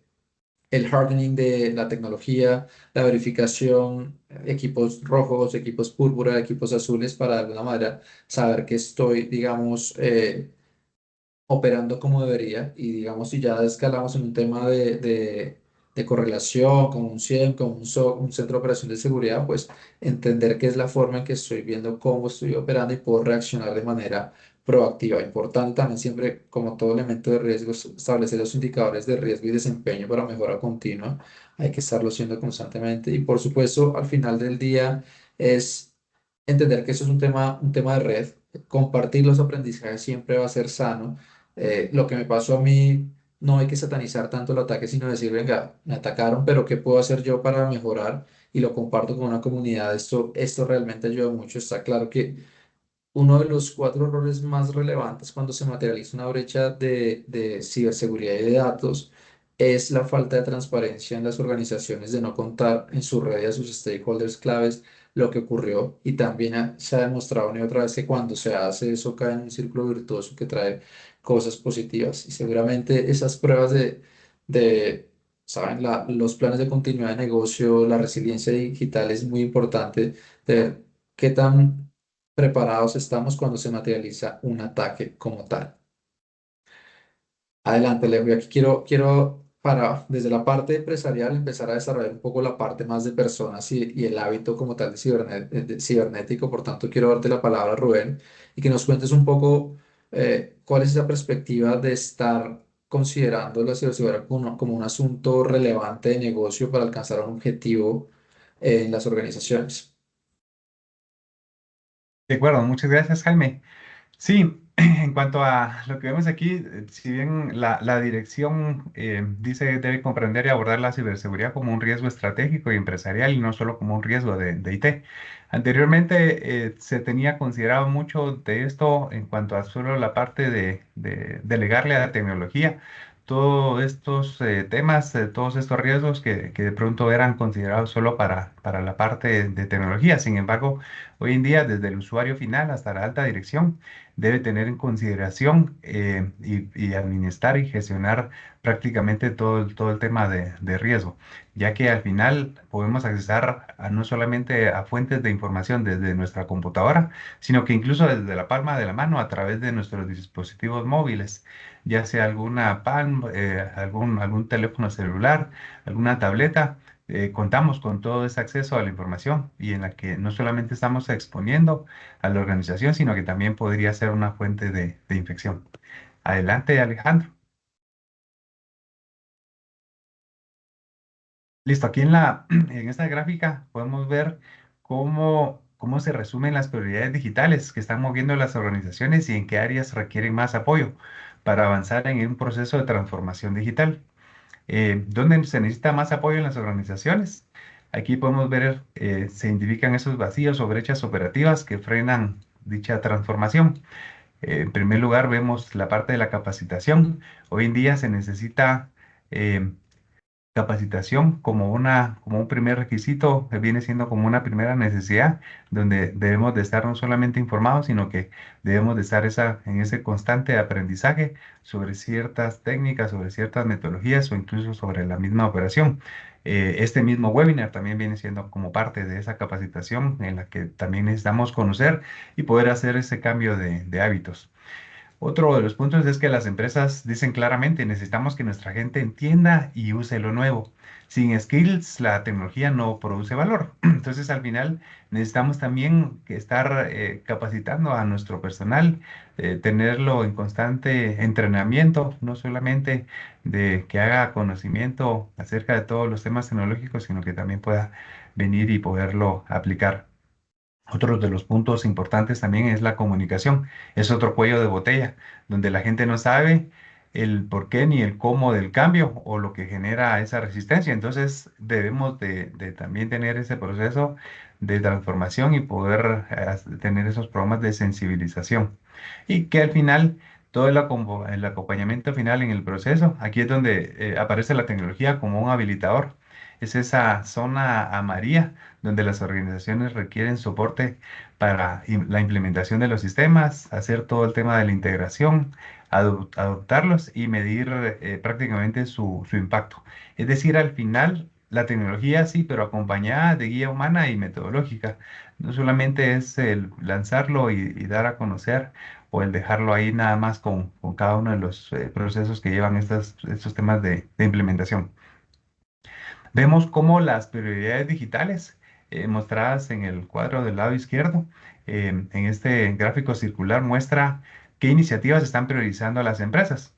el hardening de la tecnología, la verificación, equipos rojos, equipos púrpura, equipos azules, para de alguna manera saber que estoy, digamos, operando como debería. Y digamos, si ya escalamos en un tema de correlación, como un CIEM, como un centro de operación de seguridad, pues entender qué es la forma en que estoy viendo cómo estoy operando y puedo reaccionar de manera proactiva. Importante también siempre, como todo elemento de riesgo, establecer los indicadores de riesgo y desempeño para mejora continua. Hay que estarlo haciendo constantemente. Y por supuesto, al final del día es entender que eso es un tema de red. Compartir los aprendizajes siempre va a ser sano. Lo que me pasó a mí, no hay que satanizar tanto el ataque, sino decir, venga, me atacaron, pero ¿qué puedo hacer yo para mejorar? Y lo comparto con una comunidad. Esto realmente ayuda mucho. Está claro que uno de los cuatro errores más relevantes cuando se materializa una brecha de ciberseguridad y de datos es la falta de transparencia en las organizaciones de no contar en su red y a sus stakeholders claves lo que ocurrió. Y también se ha demostrado una y otra vez que cuando se hace eso cae en un círculo virtuoso que trae cosas positivas. Y seguramente esas pruebas ¿saben? Los planes de continuidad de negocio, la resiliencia digital es muy importante de ver qué tan preparados estamos cuando se materializa un ataque como tal. Adelante, Leo. Y aquí quiero para, desde la parte empresarial, empezar a desarrollar un poco la parte más de personas y el hábito como tal de cibernético. Por tanto, quiero darte la palabra, Rubén, y que nos cuentes un poco cuál es esa perspectiva de estar considerando la ciberseguridad como un asunto relevante de negocio para alcanzar un objetivo en las organizaciones. De acuerdo, muchas gracias, Jaime. Sí, en cuanto a lo que vemos aquí, si bien la dirección dice que debe comprender y abordar la ciberseguridad como un riesgo estratégico y empresarial y no solo como un riesgo de IT. Anteriormente se tenía considerado mucho de esto en cuanto a solo la parte de delegarle a la tecnología todos estos temas, todos estos riesgos que de pronto eran considerados solo para la parte de tecnología. Sin embargo, hoy en día, desde el usuario final hasta la alta dirección, debe tener en consideración y administrar y gestionar prácticamente todo el tema de riesgo, ya que al final podemos accesar no solamente a fuentes de información desde nuestra computadora, sino que incluso desde la palma de la mano a través de nuestros dispositivos móviles, ya sea alguna PAN, algún teléfono celular, alguna tableta. Contamos con todo ese acceso a la información y en la que no solamente estamos exponiendo a la organización, sino que también podría ser una fuente de infección. Adelante, Alejandro. Listo, aquí en esta gráfica podemos ver cómo se resumen las prioridades digitales que están moviendo las organizaciones y en qué áreas requieren más apoyo para avanzar en un proceso de transformación digital. ¿Dónde se necesita más apoyo en las organizaciones? Aquí podemos ver, se identifican esos vacíos o brechas operativas que frenan dicha transformación. En primer lugar, vemos la parte de la capacitación. Hoy en día se necesita eh, capacitación como un primer requisito, viene siendo como una primera necesidad, donde debemos de estar no solamente informados, sino que debemos de estar en ese constante aprendizaje sobre ciertas técnicas, sobre ciertas metodologías o incluso sobre la misma operación. Este mismo webinar también viene siendo como parte de esa capacitación en la que también necesitamos conocer y poder hacer ese cambio de hábitos. Otro de los puntos es que las empresas dicen claramente, necesitamos que nuestra gente entienda y use lo nuevo. Sin skills, la tecnología no produce valor. Entonces, al final, necesitamos también que estar capacitando a nuestro personal, tenerlo en constante entrenamiento, no solamente de que haga conocimiento acerca de todos los temas tecnológicos, sino que también pueda venir y poderlo aplicar. Otro de los puntos importantes también es la comunicación. Es otro cuello de botella, donde la gente no sabe el por qué ni el cómo del cambio o lo que genera esa resistencia. Entonces debemos de también tener ese proceso de transformación y poder tener esos programas de sensibilización. Y que al final todo el acompañamiento final en el proceso, aquí es donde aparece la tecnología como un habilitador. Es esa zona amarilla donde las organizaciones requieren soporte para la implementación de los sistemas, hacer todo el tema de la integración, adoptarlos y medir prácticamente su impacto. Es decir, al final, la tecnología sí, pero acompañada de guía humana y metodológica. No solamente es el lanzarlo y dar a conocer o el dejarlo ahí nada más con cada uno de los procesos que llevan estos temas de implementación. Vemos cómo las prioridades digitales mostradas en el cuadro del lado izquierdo, en este gráfico circular, muestra qué iniciativas están priorizando las empresas.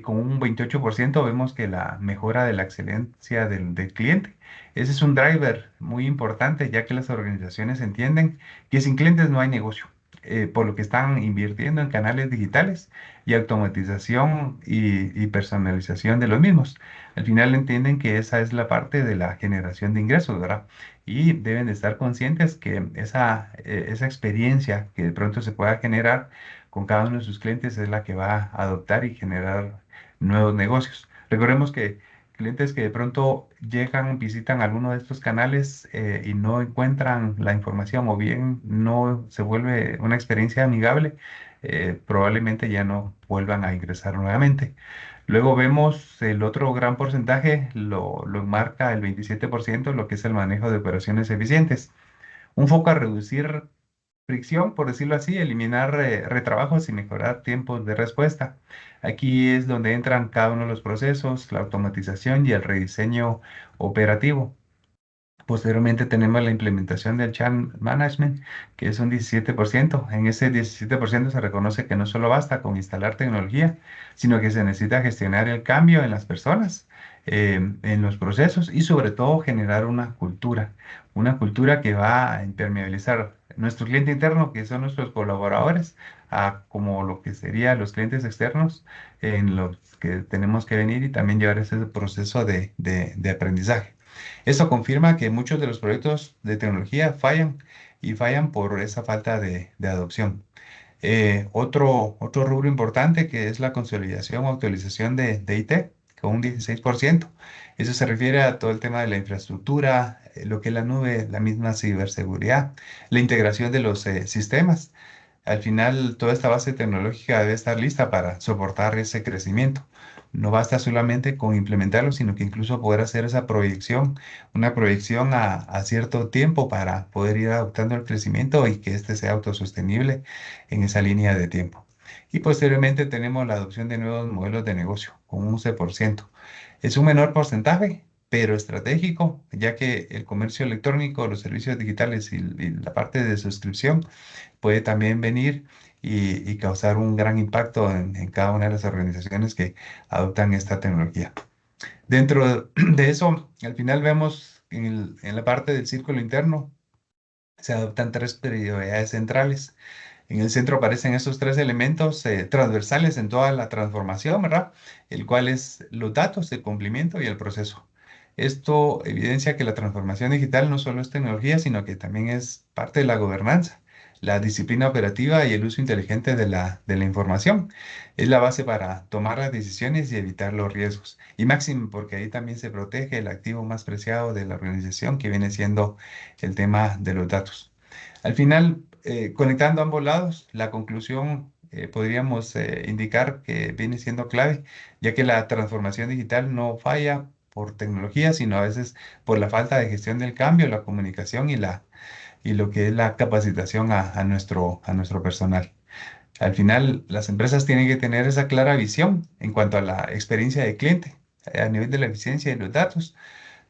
Con un 28% vemos que la mejora de la excelencia del cliente. Ese es un driver muy importante, ya que las organizaciones entienden que sin clientes no hay negocio, por lo que están invirtiendo en canales digitales y automatización y personalización de los mismos. Al final entienden que esa es la parte de la generación de ingresos, ¿verdad? Y deben de estar conscientes que esa experiencia que de pronto se pueda generar con cada uno de sus clientes es la que va a adoptar y generar nuevos negocios. Recordemos que clientes que de pronto llegan, visitan alguno de estos canales y no encuentran la información o bien no se vuelve una experiencia amigable, probablemente ya no vuelvan a ingresar nuevamente. Luego vemos el otro gran porcentaje, lo marca el 27%, lo que es el manejo de operaciones eficientes. Un foco a reducir fricción, por decirlo así, eliminar retrabajos y mejorar tiempos de respuesta. Aquí es donde entran cada uno de los procesos, la automatización y el rediseño operativo. Posteriormente tenemos la implementación del Channel Management, que es un 17%. En ese 17% se reconoce que no solo basta con instalar tecnología, sino que se necesita gestionar el cambio en las personas, en los procesos y sobre todo generar una cultura que va a impermeabilizar nuestro cliente interno, que son nuestros colaboradores, a como lo que serían los clientes externos en los que tenemos que venir y también llevar ese proceso de aprendizaje. Esto confirma que muchos de los proyectos de tecnología fallan y fallan por esa falta de adopción. Otro rubro importante que es la consolidación o actualización de IT, con un 16%. Eso se refiere a todo el tema de la infraestructura, lo que es la nube, la misma ciberseguridad, la integración de los sistemas. Al final, toda esta base tecnológica debe estar lista para soportar ese crecimiento. No basta solamente con implementarlo, sino que incluso poder hacer esa proyección, una proyección a cierto tiempo para poder ir adoptando el crecimiento y que éste sea autosostenible en esa línea de tiempo. Y posteriormente tenemos la adopción de nuevos modelos de negocio, con un 11%. Es un menor porcentaje, pero estratégico, ya que el comercio electrónico, los servicios digitales y la parte de suscripción puede también venir y causar un gran impacto en cada una de las organizaciones que adoptan esta tecnología. Dentro de eso, al final vemos en la parte del círculo interno, se adoptan tres prioridades centrales. En el centro aparecen estos tres elementos transversales en toda la transformación, ¿verdad? El cual es los datos, el cumplimiento y el proceso. Esto evidencia que la transformación digital no solo es tecnología, sino que también es parte de la gobernanza. la disciplina operativa y el uso inteligente de la información. Es la base para tomar las decisiones y evitar los riesgos. Y máximo, porque ahí también se protege el activo más preciado de la organización, que viene siendo el tema de los datos. Al final, conectando ambos lados, la conclusión podríamos indicar que viene siendo clave, ya que la transformación digital no falla por tecnología, sino a veces por la falta de gestión del cambio, la comunicación y lo que es la capacitación a nuestro personal. Al final, las empresas tienen que tener esa clara visión en cuanto a la experiencia de cliente, a nivel de la eficiencia de los datos,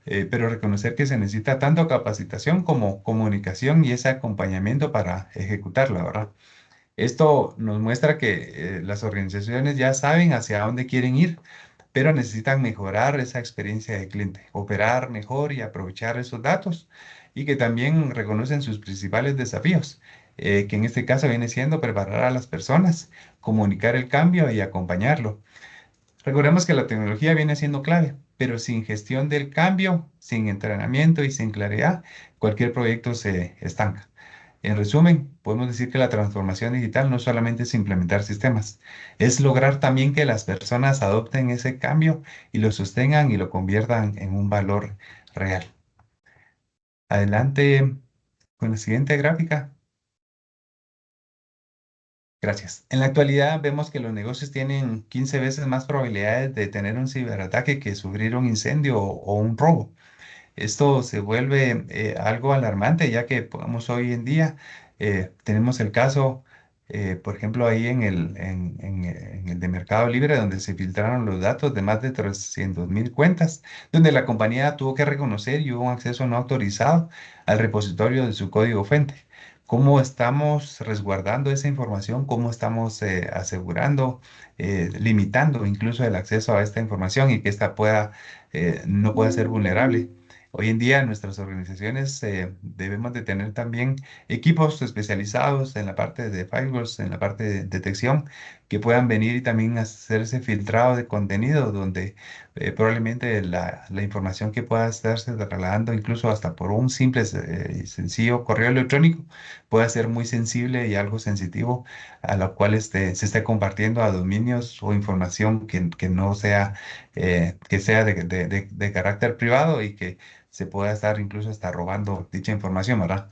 pero reconocer que se necesita tanto capacitación como comunicación y ese acompañamiento para ejecutarla, ¿verdad? Esto nos muestra que las organizaciones ya saben hacia dónde quieren ir, pero necesitan mejorar esa experiencia de cliente, operar mejor y aprovechar esos datos y que también reconocen sus principales desafíos, que en este caso viene siendo preparar a las personas, comunicar el cambio y acompañarlo. Recordemos que la tecnología viene siendo clave, pero sin gestión del cambio, sin entrenamiento y sin claridad, cualquier proyecto se estanca. En resumen, podemos decir que la transformación digital no solamente es implementar sistemas, es lograr también que las personas adopten ese cambio y lo sostengan y lo conviertan en un valor real. Adelante con la siguiente gráfica. Gracias. En la actualidad vemos que los negocios tienen 15 veces más probabilidades de tener un ciberataque que sufrir un incendio o un robo. Esto se vuelve algo alarmante, ya que, pongamos, hoy en día tenemos el caso, por ejemplo, ahí en el de Mercado Libre, donde se filtraron los datos de más de 300.000 cuentas, donde la compañía tuvo que reconocer y hubo un acceso no autorizado al repositorio de su código fuente. ¿Cómo estamos resguardando esa información? ¿Cómo estamos asegurando, limitando incluso el acceso a esta información y que esta no pueda ser vulnerable? Hoy en día nuestras organizaciones debemos de tener también equipos especializados en la parte de firewalls, en la parte de detección, que puedan venir y también hacer ese filtrado de contenido donde probablemente la información que pueda estarse trasladando incluso hasta por un simple y sencillo correo electrónico pueda ser muy sensible y algo sensitivo a lo cual se esté compartiendo a dominios o información que no sea, que sea de carácter privado y que se pueda estar incluso hasta robando dicha información, ¿verdad?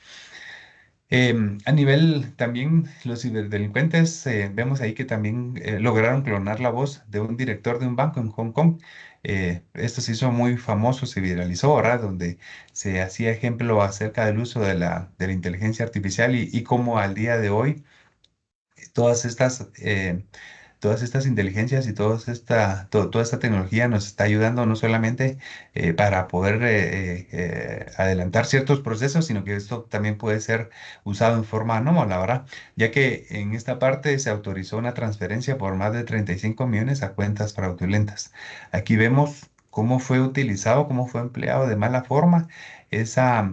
A nivel también, los ciberdelincuentes, vemos ahí que también lograron clonar la voz de un director de un banco en Hong Kong. Esto se hizo muy famoso, se viralizó, ¿verdad? Donde se hacía ejemplo acerca del uso de la inteligencia artificial y cómo al día de hoy todas todas estas inteligencias y toda esta tecnología nos está ayudando no solamente para poder adelantar ciertos procesos, sino que esto también puede ser usado en forma anómala, ¿verdad? Ya que en esta parte se autorizó una transferencia por más de 35 millones a cuentas fraudulentas. Aquí vemos cómo fue utilizado, cómo fue empleado de mala forma esa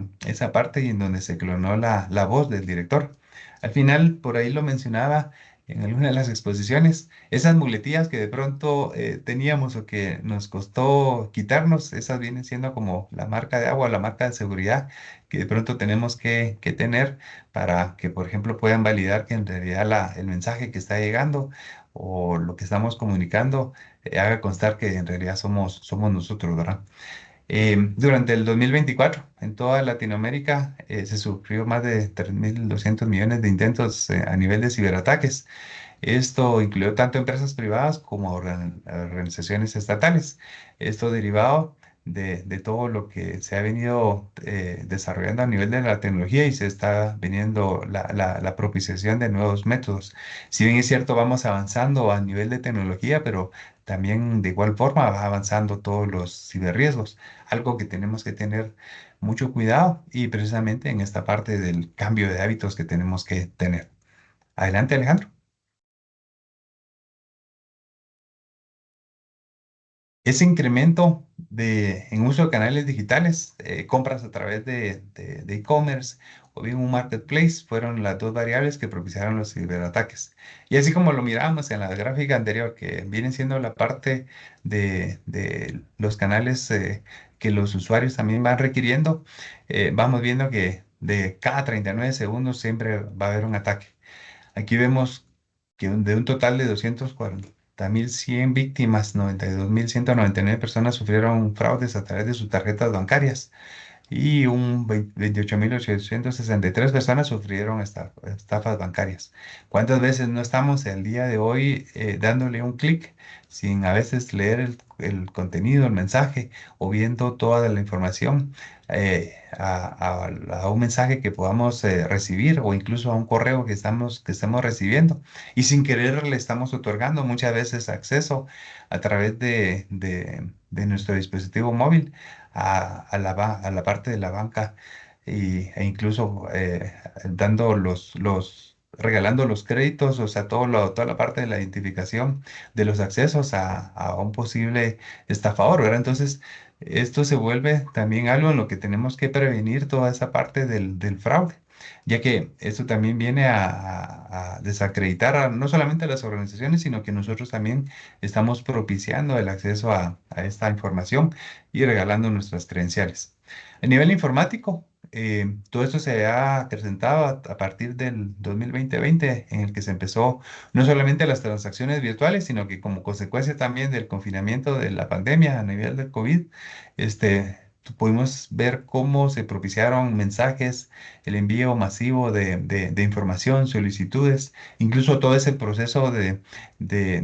parte y en donde se clonó la voz del director. Al final, por ahí lo mencionaba en alguna de las exposiciones, esas muletillas que de pronto teníamos o que nos costó quitarnos, esas vienen siendo como la marca de agua, la marca de seguridad que de pronto tenemos que tener para que, por ejemplo, puedan validar que en realidad el mensaje que está llegando o lo que estamos comunicando haga constar que en realidad somos nosotros, ¿verdad? Durante el 2024, en toda Latinoamérica, se sufrió más de 3.200 millones de intentos a nivel de ciberataques. Esto incluyó tanto empresas privadas como organizaciones estatales. Esto derivado de todo lo que se ha venido desarrollando a nivel de la tecnología y se está viniendo la propiciación de nuevos métodos. Si bien es cierto, vamos avanzando a nivel de tecnología, pero también de igual forma va avanzando todos los ciberriesgos, algo que tenemos que tener mucho cuidado y precisamente en esta parte del cambio de hábitos que tenemos que tener. Adelante, Alejandro. Ese incremento en uso de canales digitales, compras a través de e-commerce o bien un marketplace, fueron las dos variables que propiciaron los ciberataques. Y así como lo mirábamos en la gráfica anterior, que viene siendo la parte de los canales que los usuarios también van requiriendo, vamos viendo que de cada 39 segundos siempre va a haber un ataque. Aquí vemos que de un total de 240.100 víctimas, 92.199 personas sufrieron fraudes a través de sus tarjetas bancarias y 28.863 personas sufrieron estafas bancarias. ¿Cuántas veces no estamos el día de hoy dándole un clic sin a veces leer el contenido, el mensaje o viendo toda la información a un mensaje que podamos recibir o incluso a un correo que estemos recibiendo y sin querer le estamos otorgando muchas veces acceso a través de nuestro dispositivo móvil a la parte de la banca e incluso dando regalando los créditos, o sea, toda la parte de la identificación de los accesos a un posible estafador, ¿verdad? Entonces, esto se vuelve también algo en lo que tenemos que prevenir toda esa parte del fraude, ya que esto también viene a desacreditar no solamente a las organizaciones, sino que nosotros también estamos propiciando el acceso a esta información y regalando nuestras credenciales. A nivel informático, todo esto se ha acrecentado a partir del 2020, en el que se empezó no solamente las transacciones virtuales, sino que como consecuencia también del confinamiento de la pandemia a nivel del COVID, pudimos ver cómo se propiciaron mensajes, el envío masivo de información, solicitudes, incluso todo ese proceso de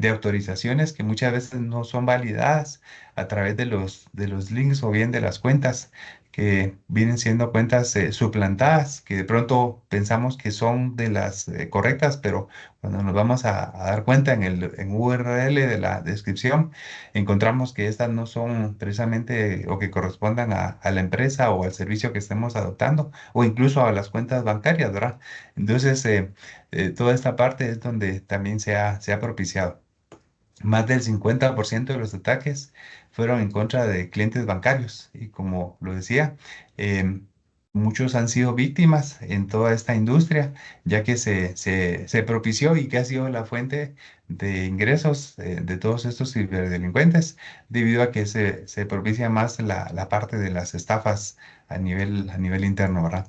autorizaciones que muchas veces no son validadas a través de los links o bien de las cuentas que vienen siendo cuentas suplantadas, que de pronto pensamos que son de las correctas, pero cuando nos vamos a dar cuenta en URL de la descripción, encontramos que estas no son precisamente o que correspondan a la empresa o al servicio que estemos adoptando, o incluso a las cuentas bancarias, ¿verdad? Entonces, toda esta parte es donde también se ha propiciado. Más del 50% de los ataques fueron en contra de clientes bancarios y como lo decía, em, muchos han sido víctimas en toda esta industria, ya que se propició y que ha sido la fuente de ingresos de todos estos ciberdelincuentes, debido a que se propicia más la parte de las estafas a nivel interno, ¿verdad?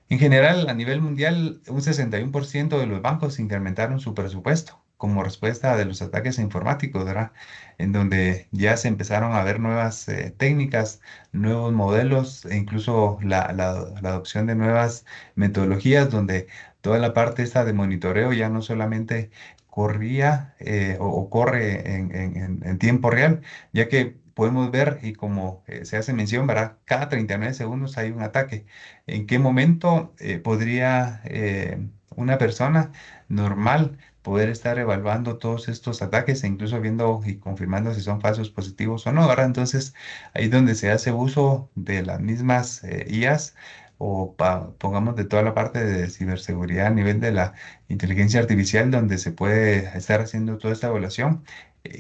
En general, a nivel mundial, un 61% de los bancos incrementaron su presupuesto como respuesta de los ataques informáticos, ¿verdad? En donde ya se empezaron a ver nuevas técnicas, nuevos modelos e incluso la adopción de nuevas metodologías donde toda la parte esta de monitoreo ya no solamente corría o corre en tiempo real, ya que podemos ver y como se hace mención, ¿verdad? Cada 39 segundos hay un ataque. ¿En qué momento podría una persona normal poder estar evaluando todos estos ataques e incluso viendo y confirmando si son falsos positivos o no? Ahora, entonces, ahí es donde se hace uso de las mismas IAs o pongamos de toda la parte de ciberseguridad a nivel de la inteligencia artificial, donde se puede estar haciendo toda esta evaluación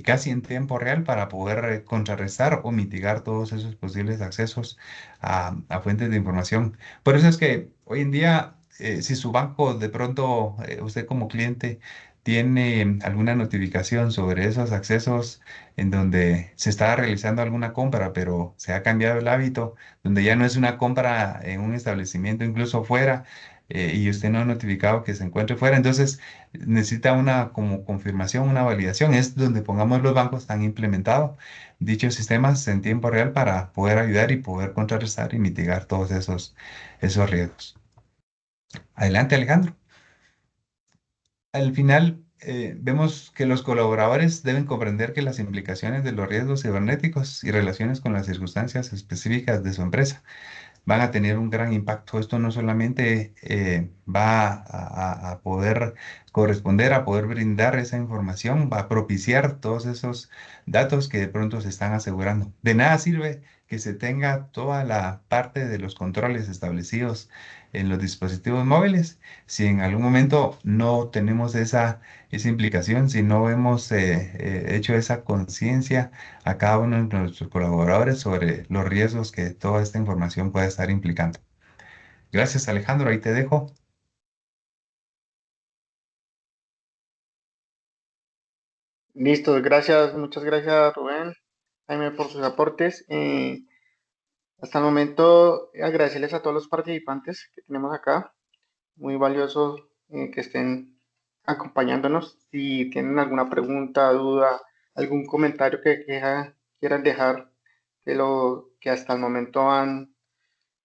casi en tiempo real para poder contrarrestar o mitigar todos esos posibles accesos a fuentes de información. Por eso es que hoy en día, si su banco de pronto, usted como cliente, tiene alguna notificación sobre esos accesos en donde se está realizando alguna compra, pero se ha cambiado el hábito, donde ya no es una compra en un establecimiento, incluso fuera, y usted no ha notificado que se encuentre fuera, entonces necesita una como confirmación, una validación, es donde pongamos los bancos han implementado dichos sistemas en tiempo real para poder ayudar y poder contrarrestar y mitigar todos esos riesgos. Adelante, Alejandro. Al final, vemos que los colaboradores deben comprender que las implicaciones de los riesgos cibernéticos y relaciones con las circunstancias específicas de su empresa van a tener un gran impacto. Esto no solamente va a poder corresponder, a poder brindar esa información, va a propiciar todos esos datos que de pronto se están asegurando. De nada sirve que se tenga toda la parte de los controles establecidos en los dispositivos móviles si en algún momento no tenemos esa implicación, si no hemos hecho esa conciencia a cada uno de nuestros colaboradores sobre los riesgos que toda esta información puede estar implicando. Gracias, Alejandro. Ahí te dejo. Listo, gracias, muchas gracias Rubén, Jaime por sus aportes. Hasta el momento, agradecerles a todos los participantes que tenemos acá, muy valioso que estén acompañándonos. Si tienen alguna pregunta, duda, algún comentario quieran dejar que hasta el momento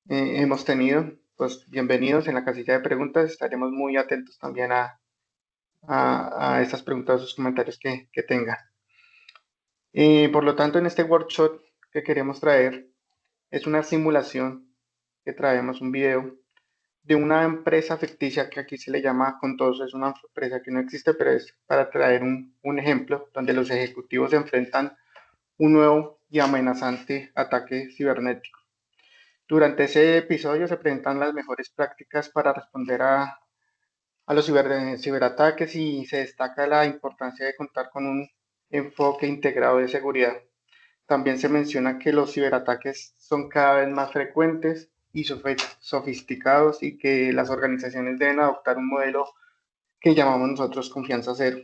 hemos tenido, pues bienvenidos en la casilla de preguntas. Estaremos muy atentos también a estas preguntas, sus comentarios que tengan. Por lo tanto, en este workshop que queremos traer es una simulación que traemos un video de una empresa ficticia que aquí se le llama Contoso. Es una empresa que no existe, pero es para traer un ejemplo donde los ejecutivos se enfrentan un nuevo y amenazante ataque cibernético. Durante ese episodio se presentan las mejores prácticas para responder a los ciberataques y se destaca la importancia de contar con un enfoque integrado de seguridad. También se menciona que los ciberataques son cada vez más frecuentes y sofisticados y que las organizaciones deben adoptar un modelo que llamamos nosotros confianza cero,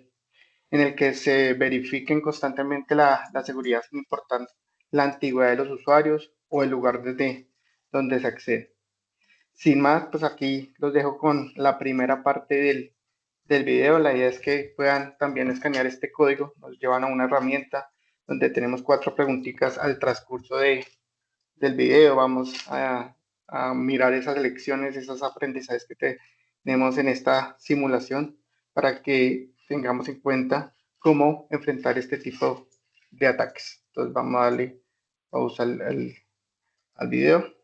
en el que se verifiquen constantemente la seguridad sin importar la antigüedad de los usuarios o el lugar desde donde se accede. Sin más, pues aquí los dejo con la primera parte del video. La idea es que puedan también escanear este código. Nos llevan a una herramienta donde tenemos 4 preguntitas al transcurso del video. Vamos a mirar esas lecciones, esos aprendizajes que tenemos en esta simulación para que tengamos en cuenta cómo enfrentar este tipo de ataques. Entonces vamos a darle pausa al video.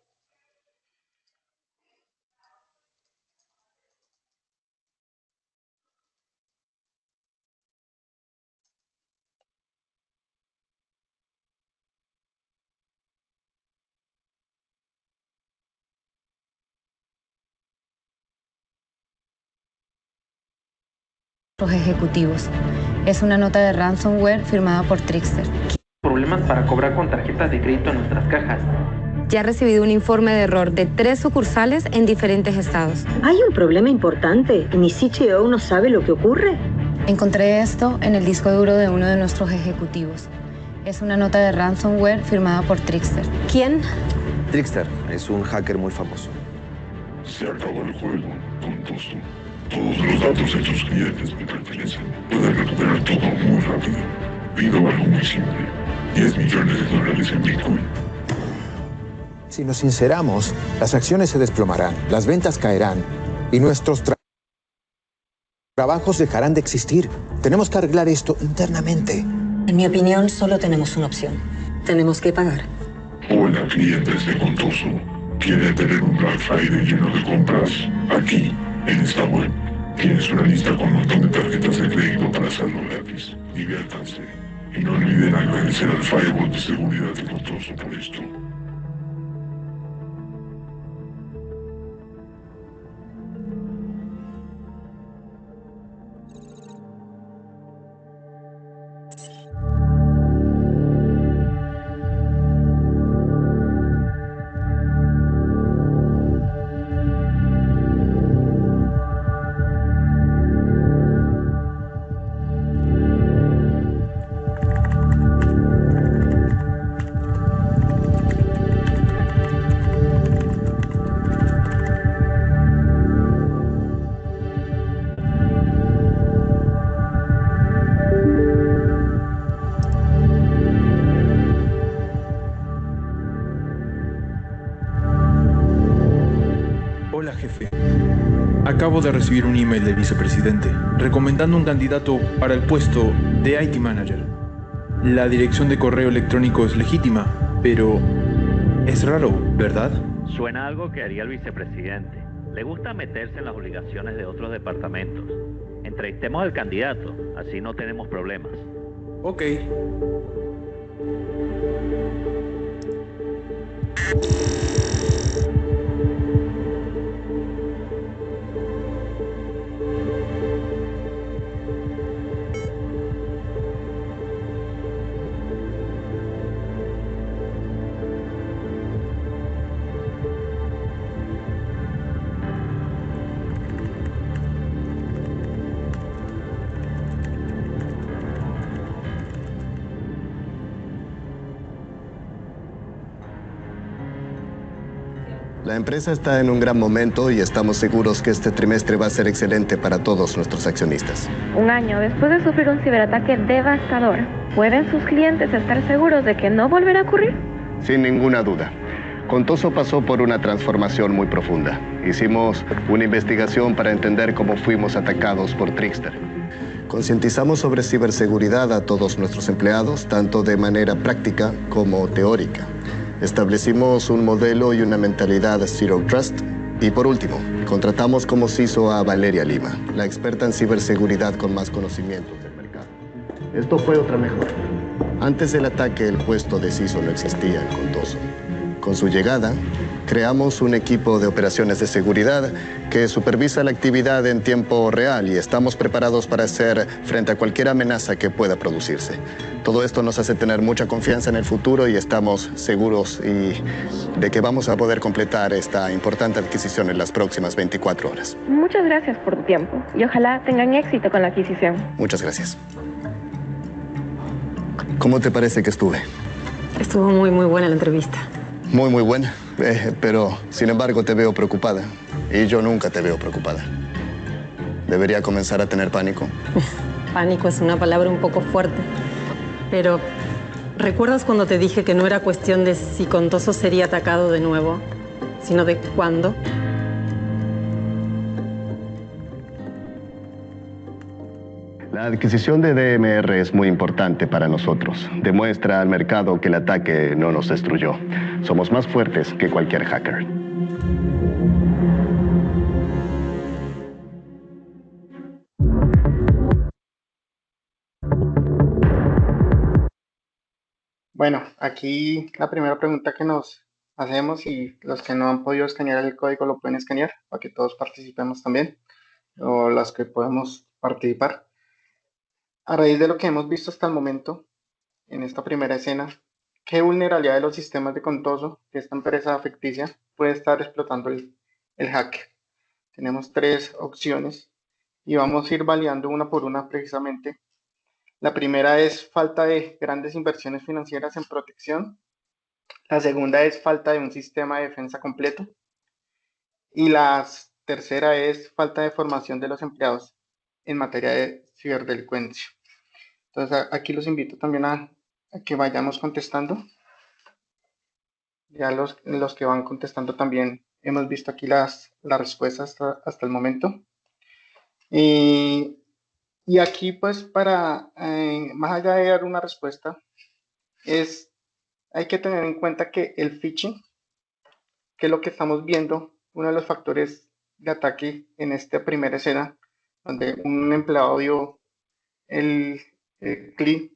Los ejecutivos. Es una nota de ransomware firmada por Trickster. Problemas para cobrar con tarjetas de crédito en nuestras cajas. Ya he recibido un informe de error de 3 sucursales en diferentes estados. Hay un problema importante. Mi CTO no sabe lo que ocurre. Encontré esto en el disco duro de uno de nuestros ejecutivos. Es una nota de ransomware firmada por Trickster. ¿Quién? Trickster es un hacker muy famoso. Se acabó el juego, Contoso. Todos los datos de tus clientes me pertenecen. Pueden recuperar todo muy rápido. Pido algo muy simple. 10 millones de dólares en Bitcoin. Si nos sinceramos, las acciones se desplomarán, las ventas caerán y nuestros trabajos dejarán de existir. Tenemos que arreglar esto internamente. En mi opinión, solo tenemos una opción. Tenemos que pagar. Hola, clientes de Contoso. ¿Quieren tener un Black Friday lleno de compras? Aquí, en esta web, tienes una lista con un montón de tarjetas de crédito para hacerlo gratis. Diviértanse. Y no olviden agradecer al firewall de seguridad de Contoso por esto. Hola, jefe. Acabo de recibir un email del vicepresidente recomendando un candidato para el puesto de IT Manager. La dirección de correo electrónico es legítima, pero es raro, ¿verdad? Suena a algo que haría el vicepresidente. Le gusta meterse en las obligaciones de otros departamentos. Entrevistemos al candidato, así no tenemos problemas. Ok. La empresa está en un gran momento y estamos seguros que este trimestre va a ser excelente para todos nuestros accionistas. Un año después de sufrir un ciberataque devastador, ¿pueden sus clientes estar seguros de que no volverá a ocurrir? Sin ninguna duda. Contoso pasó por una transformación muy profunda. Hicimos una investigación para entender cómo fuimos atacados por Trickster. Concientizamos sobre ciberseguridad a todos nuestros empleados, tanto de manera práctica como teórica. Establecimos un modelo y una mentalidad Zero Trust. Y por último, contratamos como CISO a Valeria Lima, la experta en ciberseguridad con más conocimientos del mercado. Esto fue otra mejora. Antes del ataque, el puesto de CISO no existía en Contoso. Con su llegada, creamos un equipo de operaciones de seguridad que supervisa la actividad en tiempo real y estamos preparados para hacer frente a cualquier amenaza que pueda producirse. Todo esto nos hace tener mucha confianza en el futuro y estamos seguros de que vamos a poder completar esta importante adquisición en las próximas 24 horas. Muchas gracias por tu tiempo y ojalá tengan éxito con la adquisición. Muchas gracias. ¿Cómo te parece que estuve? Estuvo muy buena la entrevista. Muy buena, pero sin embargo te veo preocupada y yo nunca te veo preocupada. ¿Debería comenzar a tener pánico? Pánico es una palabra un poco fuerte, pero ¿recuerdas cuando te dije que no era cuestión de si Contoso sería atacado de nuevo, sino de cuándo? La adquisición de DMR es muy importante para nosotros. Demuestra al mercado que el ataque no nos destruyó. Somos más fuertes que cualquier hacker. Bueno, aquí la primera pregunta que nos hacemos, y los que no han podido escanear el código lo pueden escanear para que todos participemos también, o las que podemos participar. A raíz de lo que hemos visto hasta el momento, en esta primera escena, ¿qué vulnerabilidad de los sistemas de Contoso, de esta empresa ficticia, puede estar explotando el hacker? Tenemos 3 opciones y vamos a ir validando una por una precisamente. La primera es falta de grandes inversiones financieras en protección. La segunda es falta de un sistema de defensa completo. Y la tercera es falta de formación de los empleados en materia de ciberdelincuencia. Entonces aquí los invito también a que vayamos contestando. Ya los que van contestando también hemos visto aquí las respuestas hasta el momento. Y aquí pues para, más allá de dar una respuesta, hay que tener en cuenta que el phishing, que es lo que estamos viendo, uno de los factores de ataque en esta primera escena, donde un empleado dio el clic,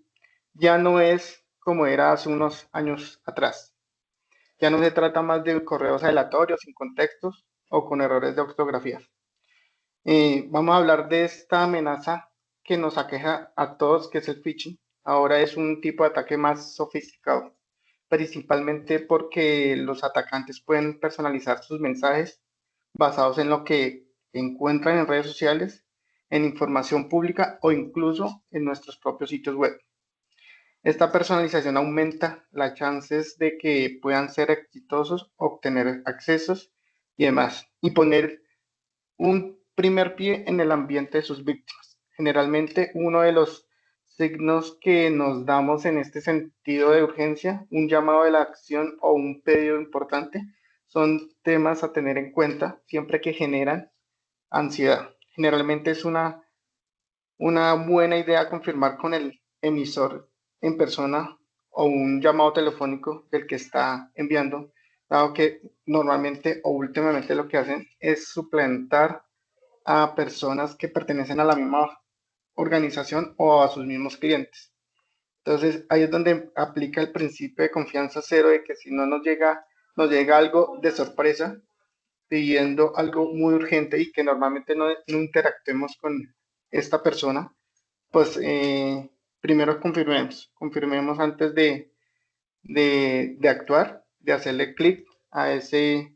ya no es como era hace unos años atrás. Ya no se trata más de correos aleatorios, sin contextos o con errores de ortografía. Vamos a hablar de esta amenaza que nos aqueja a todos, que es el phishing. Ahora es un tipo de ataque más sofisticado, principalmente porque los atacantes pueden personalizar sus mensajes basados en lo que encuentran en redes sociales, en información pública o incluso en nuestros propios sitios web. Esta personalización aumenta las chances de que puedan ser exitosos, obtener accesos y demás, y poner un primer pie en el ambiente de sus víctimas. Generalmente uno de los signos que nos damos en este sentido de urgencia, un llamado de la acción o un pedido importante, son temas a tener en cuenta siempre que generan ansiedad. Generalmente es una buena idea confirmar con el emisor en persona o un llamado telefónico del que está enviando, dado que normalmente o últimamente lo que hacen es suplantar a personas que pertenecen a la misma organización o a sus mismos clientes. Entonces ahí es donde aplica el principio de confianza cero, de que si no nos llega algo de sorpresa pidiendo algo muy urgente y que normalmente no interactuemos con esta persona, pues primero confirmemos antes de actuar, de hacerle clic a ese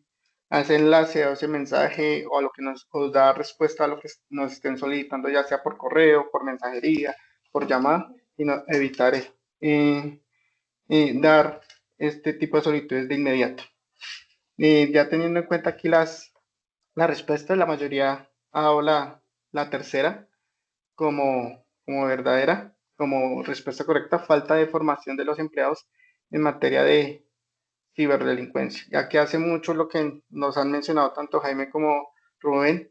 enlace, a ese mensaje o a lo que nos da respuesta a lo que nos estén solicitando, ya sea por correo, por mensajería, por llamada, y no, evitar dar este tipo de solicitudes de inmediato. Ya teniendo en cuenta aquí las respuestas, la mayoría ha dado la tercera como verdadera, como respuesta correcta, falta de formación de los empleados en materia de ciberdelincuencia, ya que hace mucho lo que nos han mencionado tanto Jaime como Rubén,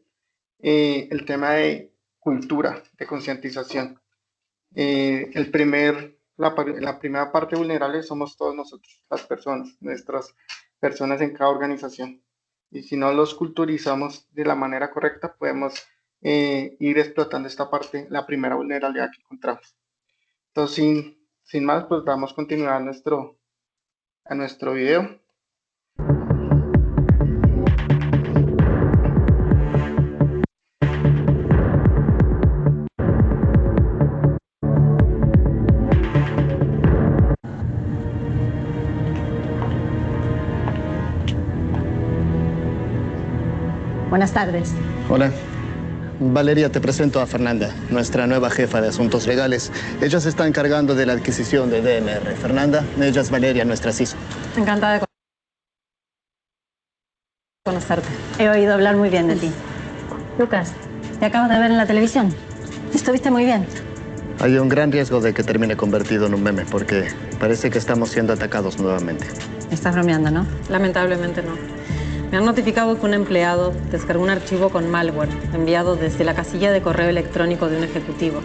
el tema de cultura, de concientización. La primera parte vulnerable somos todos nosotros, las personas, nuestras personas en cada organización. Y si no los culturizamos de la manera correcta, podemos ir explotando esta parte, la primera vulnerabilidad que encontramos. Entonces, sin más, pues damos continuidad a nuestro video. Buenas tardes. Hola. Valeria, te presento a Fernanda, nuestra nueva jefa de asuntos legales. Ella se está encargando de la adquisición de DMR. Fernanda, ella es Valeria, nuestra CISO. Encantada de conocerte. He oído hablar muy bien de ti. Lucas, te acabo de ver en la televisión. Estuviste muy bien. Hay un gran riesgo de que termine convertido en un meme, porque parece que estamos siendo atacados nuevamente. Estás bromeando, ¿no? Lamentablemente no. Me han notificado que un empleado descargó un archivo con malware enviado desde la casilla de correo electrónico de un ejecutivo.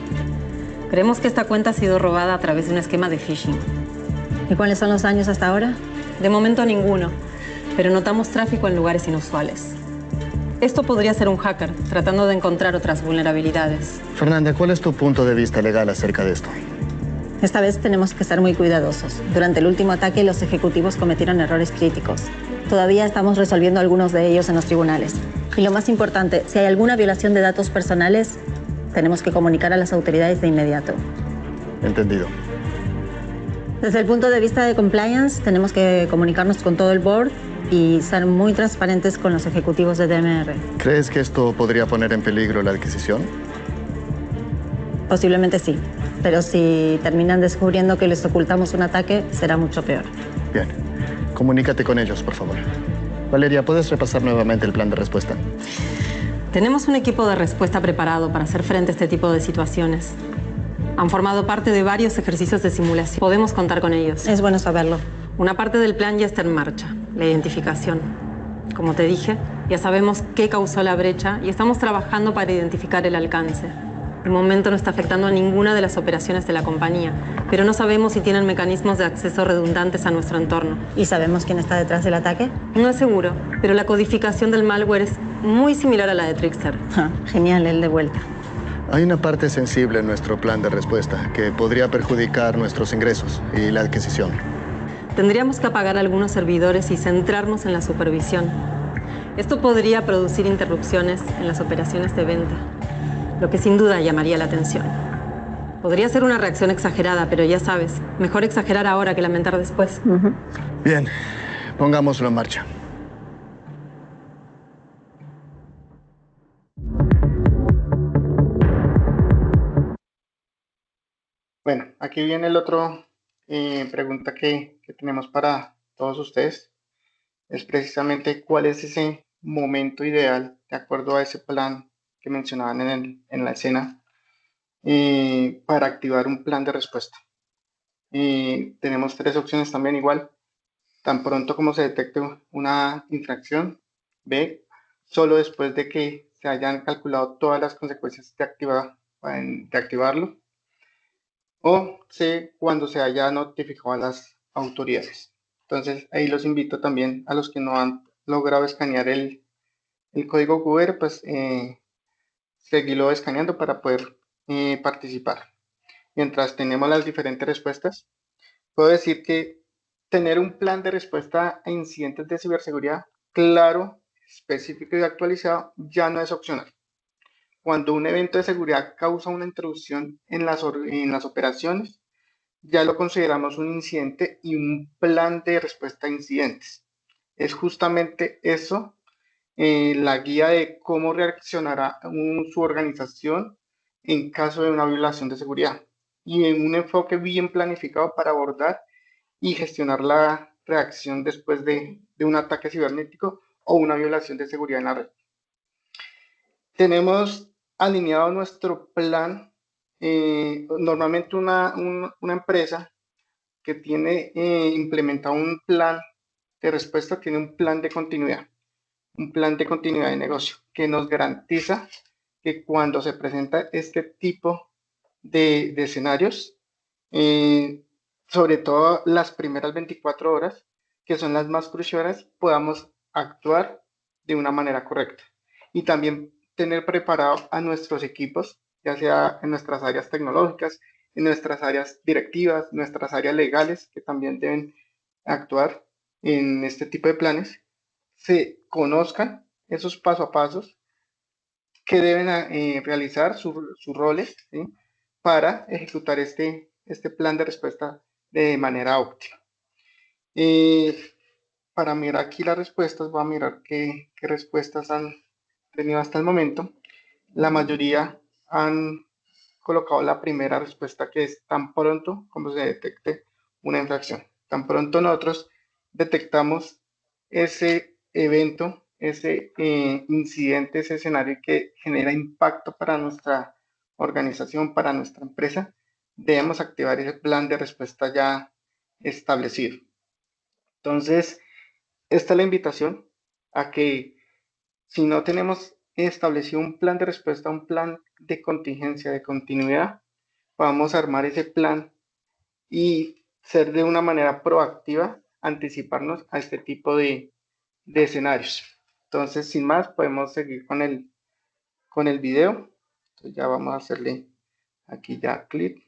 Creemos que esta cuenta ha sido robada a través de un esquema de phishing. ¿Y cuáles son los daños hasta ahora? De momento ninguno, pero notamos tráfico en lugares inusuales. Esto podría ser un hacker tratando de encontrar otras vulnerabilidades. Fernanda, ¿cuál es tu punto de vista legal acerca de esto? Esta vez tenemos que ser muy cuidadosos. Durante el último ataque, los ejecutivos cometieron errores críticos. Todavía estamos resolviendo algunos de ellos en los tribunales. Y lo más importante, si hay alguna violación de datos personales, tenemos que comunicar a las autoridades de inmediato. Entendido. Desde el punto de vista de compliance, tenemos que comunicarnos con todo el board y ser muy transparentes con los ejecutivos de DMR. ¿Crees que esto podría poner en peligro la adquisición? Posiblemente sí, pero si terminan descubriendo que les ocultamos un ataque, será mucho peor. Bien. Comunícate con ellos, por favor. Valeria, ¿puedes repasar nuevamente el plan de respuesta? Tenemos un equipo de respuesta preparado para hacer frente a este tipo de situaciones. Han formado parte de varios ejercicios de simulación. Podemos contar con ellos. Es bueno saberlo. Una parte del plan ya está en marcha, la identificación. Como te dije, ya sabemos qué causó la brecha y estamos trabajando para identificar el alcance. De momento no está afectando a ninguna de las operaciones de la compañía, pero no sabemos si tienen mecanismos de acceso redundantes a nuestro entorno. ¿Y sabemos quién está detrás del ataque? No es seguro, pero la codificación del malware es muy similar a la de Trickster. Genial, él de vuelta. Hay una parte sensible en nuestro plan de respuesta que podría perjudicar nuestros ingresos y la adquisición. Tendríamos que apagar algunos servidores y centrarnos en la supervisión. Esto podría producir interrupciones en las operaciones de venta, lo que sin duda llamaría la atención. Podría ser una reacción exagerada, pero ya sabes, mejor exagerar ahora que lamentar después. Bien, pongámoslo en marcha. Bueno, aquí viene el otro pregunta que tenemos para todos ustedes. Es precisamente cuál es ese momento ideal, de acuerdo a ese plan que mencionaban en la escena, para activar un plan de respuesta. Tenemos tres opciones también igual. Tan pronto como se detecte una infracción. B, solo después de que se hayan calculado todas las consecuencias de activarlo. O C, cuando se haya notificado a las autoridades. Entonces ahí los invito también a los que no han logrado escanear el código QR, pues seguirlo escaneando para poder participar. Mientras tenemos las diferentes respuestas, puedo decir que tener un plan de respuesta a incidentes de ciberseguridad claro, específico y actualizado ya no es opcional. Cuando un evento de seguridad causa una interrupción en las operaciones, ya lo consideramos un incidente y un plan de respuesta a incidentes. Es justamente eso, la guía de cómo reaccionará su organización en caso de una violación de seguridad y en un enfoque bien planificado para abordar y gestionar la reacción después de un ataque cibernético o una violación de seguridad en la red. Tenemos alineado nuestro plan, normalmente una empresa que tiene implementado un plan de respuesta, tiene un plan de continuidad de negocio que nos garantiza que cuando se presenta este tipo de escenarios, sobre todo las primeras 24 horas, que son las más cruciales, podamos actuar de una manera correcta. Y también tener preparado a nuestros equipos, ya sea en nuestras áreas tecnológicas, en nuestras áreas directivas, nuestras áreas legales, que también deben actuar en este tipo de planes, se conozcan esos paso a pasos que deben realizar sus roles, ¿sí?, para ejecutar este plan de respuesta de manera óptima. Para mirar aquí las respuestas, voy a mirar qué respuestas han tenido hasta el momento. La mayoría han colocado la primera respuesta, que es tan pronto como se detecte una infracción. Tan pronto nosotros detectamos ese evento, ese incidente, ese escenario que genera impacto para nuestra organización, para nuestra empresa, debemos activar ese plan de respuesta ya establecido. Entonces, esta es la invitación a que, si no tenemos establecido un plan de respuesta, un plan de contingencia, de continuidad, podamos armar ese plan y ser de una manera proactiva, anticiparnos a este tipo de escenarios. Entonces, sin más, podemos seguir con el video. Entonces, ya vamos a hacerle aquí ya clic.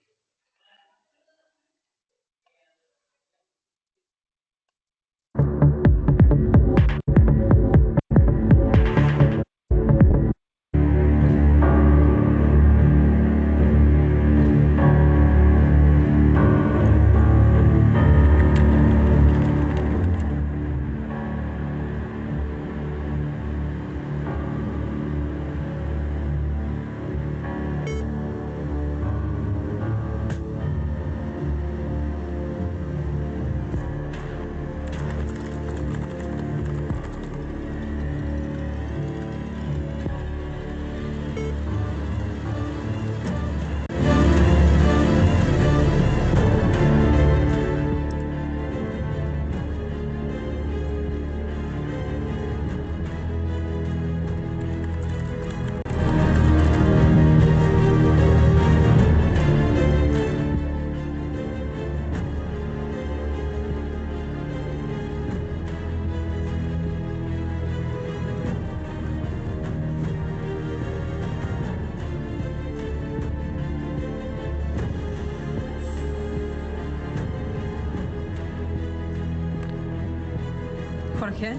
Jorge,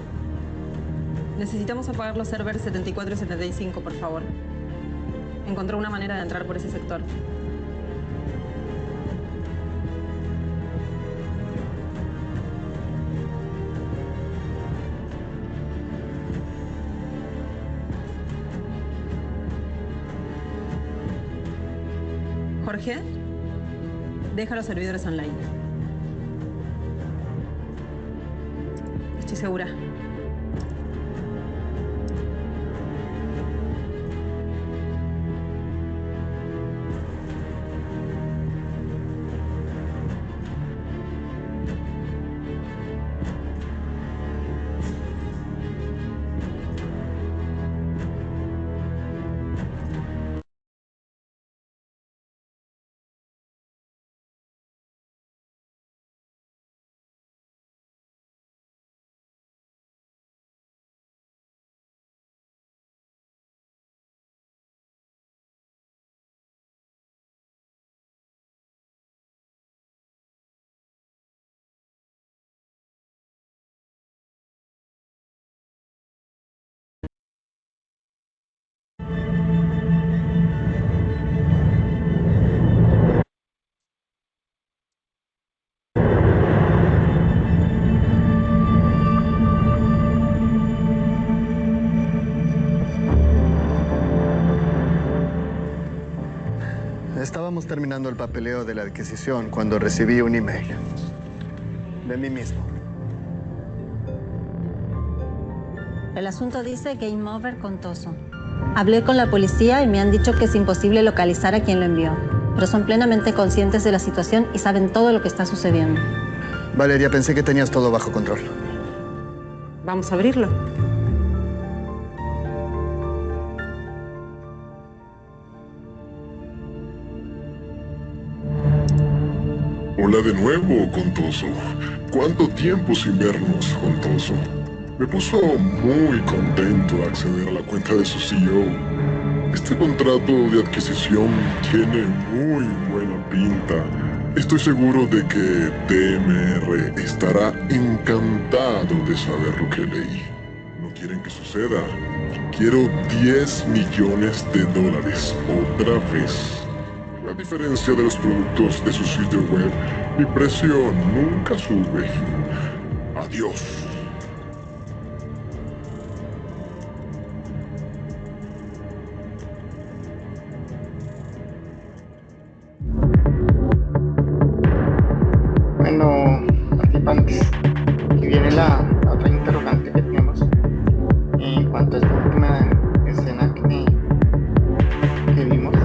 necesitamos apagar los servers 74 y 75, por favor. Encontré una manera de entrar por ese sector. Jorge, deja los servidores online. Estoy segura. Estábamos terminando el papeleo de la adquisición cuando recibí un email de mí mismo. El asunto dice Game Over Contoso. Hablé con la policía y me han dicho que es imposible localizar a quien lo envió, pero son plenamente conscientes de la situación y saben todo lo que está sucediendo. Valeria, pensé que tenías todo bajo control. Vamos a abrirlo. Hola de nuevo, Contoso. ¿Cuánto tiempo sin vernos, Contoso? Me puso muy contento acceder a la cuenta de su CEO. Este contrato de adquisición tiene muy buena pinta. Estoy seguro de que TMR estará encantado de saber lo que leí. No quieren que suceda. Quiero $10 millones otra vez. A diferencia de los productos de su sitio web, mi precio nunca sube. Adiós. Bueno, participantes, aquí viene la otra interrogante que tenemos en cuanto a esta última escena que vimos.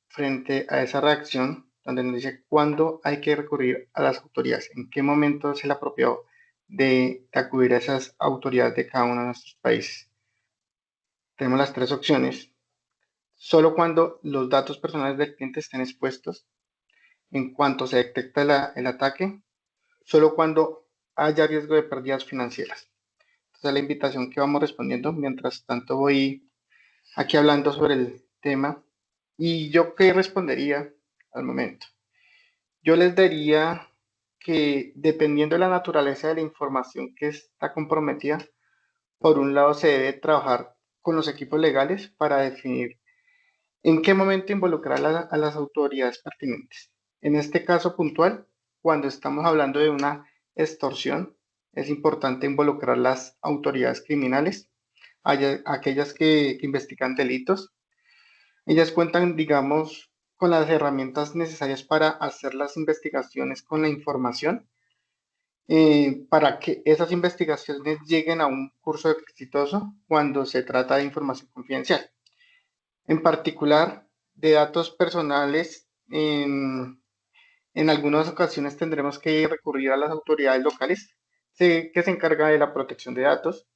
Frente a esa reacción donde nos dice cuándo hay que recurrir a las autoridades, en qué momento es el apropiado de acudir a esas autoridades de cada uno de nuestros países. Tenemos las tres opciones: solo cuando los datos personales del cliente estén expuestos, en cuanto se detecta el ataque, solo cuando haya riesgo de pérdidas financieras. Entonces, la invitación que vamos respondiendo. Mientras tanto, voy aquí hablando sobre el tema. ¿Y yo qué respondería al momento? Yo les diría que, dependiendo de la naturaleza de la información que está comprometida, por un lado se debe trabajar con los equipos legales para definir en qué momento involucrar a las autoridades pertinentes. En este caso puntual, cuando estamos hablando de una extorsión, es importante involucrar las autoridades criminales, aquellas que investigan delitos. Ellas cuentan, digamos, con las herramientas necesarias para hacer las investigaciones con la información, para que esas investigaciones lleguen a un curso exitoso cuando se trata de información confidencial. En particular, de datos personales, en algunas ocasiones tendremos que recurrir a las autoridades locales que se encargan de la protección de datos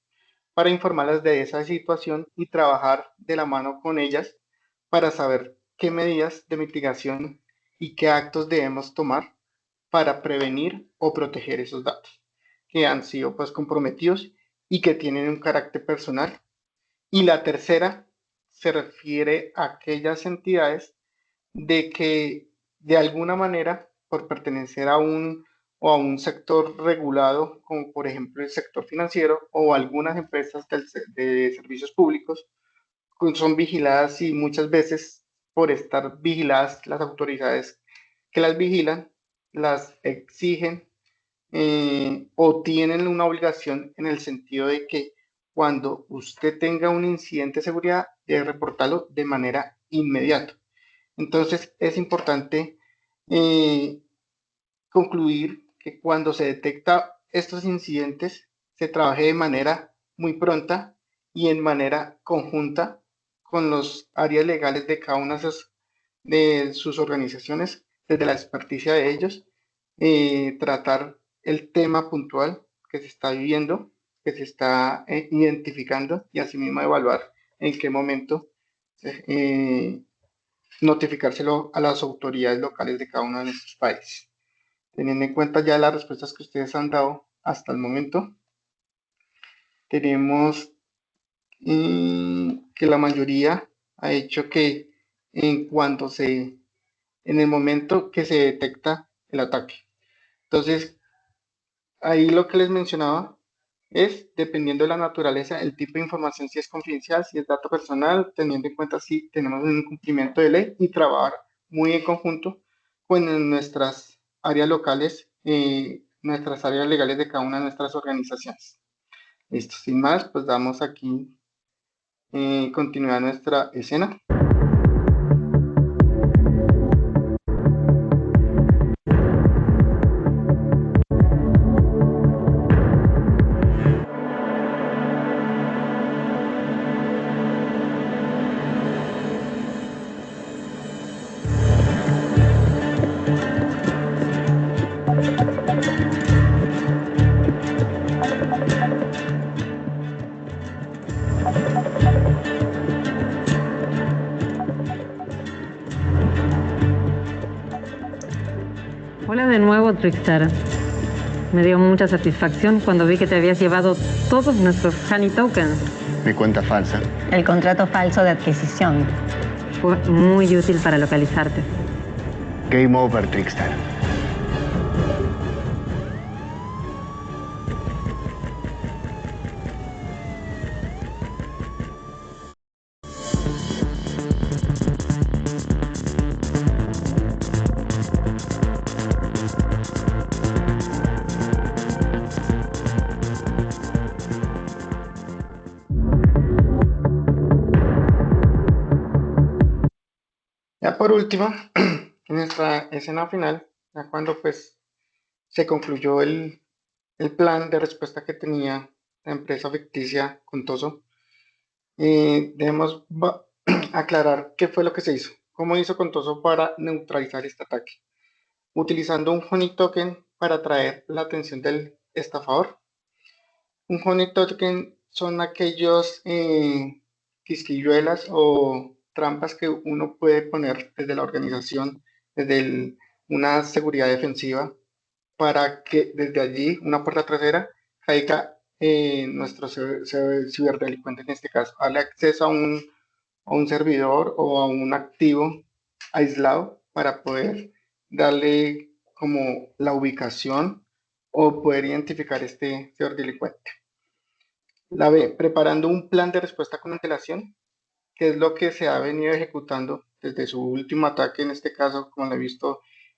para informarlas de esa situación y trabajar de la mano con ellas para saber qué medidas de mitigación y qué actos debemos tomar para prevenir o proteger esos datos que han sido comprometidos y que tienen un carácter personal. Y la tercera se refiere a aquellas entidades de que de alguna manera, por pertenecer a un sector regulado, como por ejemplo el sector financiero o algunas empresas de servicios públicos, son vigiladas, y muchas veces por estar vigiladas, las autoridades que las vigilan las exigen o tienen una obligación en el sentido de que cuando usted tenga un incidente de seguridad debe reportarlo de manera inmediata. Entonces es importante concluir que cuando se detecta estos incidentes se trabaje de manera muy pronta y en manera conjunta con los áreas legales de cada una de sus organizaciones, desde la experticia de ellos, tratar el tema puntual que se está viviendo, que se está identificando, y asimismo evaluar en qué momento notificárselo a las autoridades locales de cada uno de nuestros países. Teniendo en cuenta ya las respuestas que ustedes han dado hasta el momento, tenemos que la mayoría ha hecho que en el momento que se detecta el ataque. Entonces, ahí lo que les mencionaba es, dependiendo de la naturaleza, el tipo de información, si es confidencial, si es dato personal, teniendo en cuenta si tenemos un incumplimiento de ley, y trabajar muy en conjunto con nuestras áreas locales, nuestras áreas legales de cada una de nuestras organizaciones. Listo, sin más, pues damos aquí continuidad a nuestra escena. Trickster. Me dio mucha satisfacción cuando vi que te habías llevado todos nuestros Honey Tokens. Mi cuenta falsa. El contrato falso de adquisición. Fue muy útil para localizarte. Game over, Trickster. Ya por último, en nuestra escena final, ya cuando pues se concluyó el plan de respuesta que tenía la empresa ficticia Contoso, debemos aclarar qué fue lo que se hizo. ¿Cómo hizo Contoso para neutralizar este ataque? Utilizando un Honey Token para atraer la atención del estafador. Un Honey Token son aquellos quisquilluelas o trampas que uno puede poner desde la organización, desde una seguridad defensiva, para que desde allí, una puerta trasera, caiga nuestro ciberdelincuente, en este caso, darle acceso a un servidor o a un activo aislado para poder darle como la ubicación o poder identificar este ciberdelincuente. La B, preparando un plan de respuesta con antelación, que es lo que se ha venido ejecutando desde su último ataque, en este caso, como lo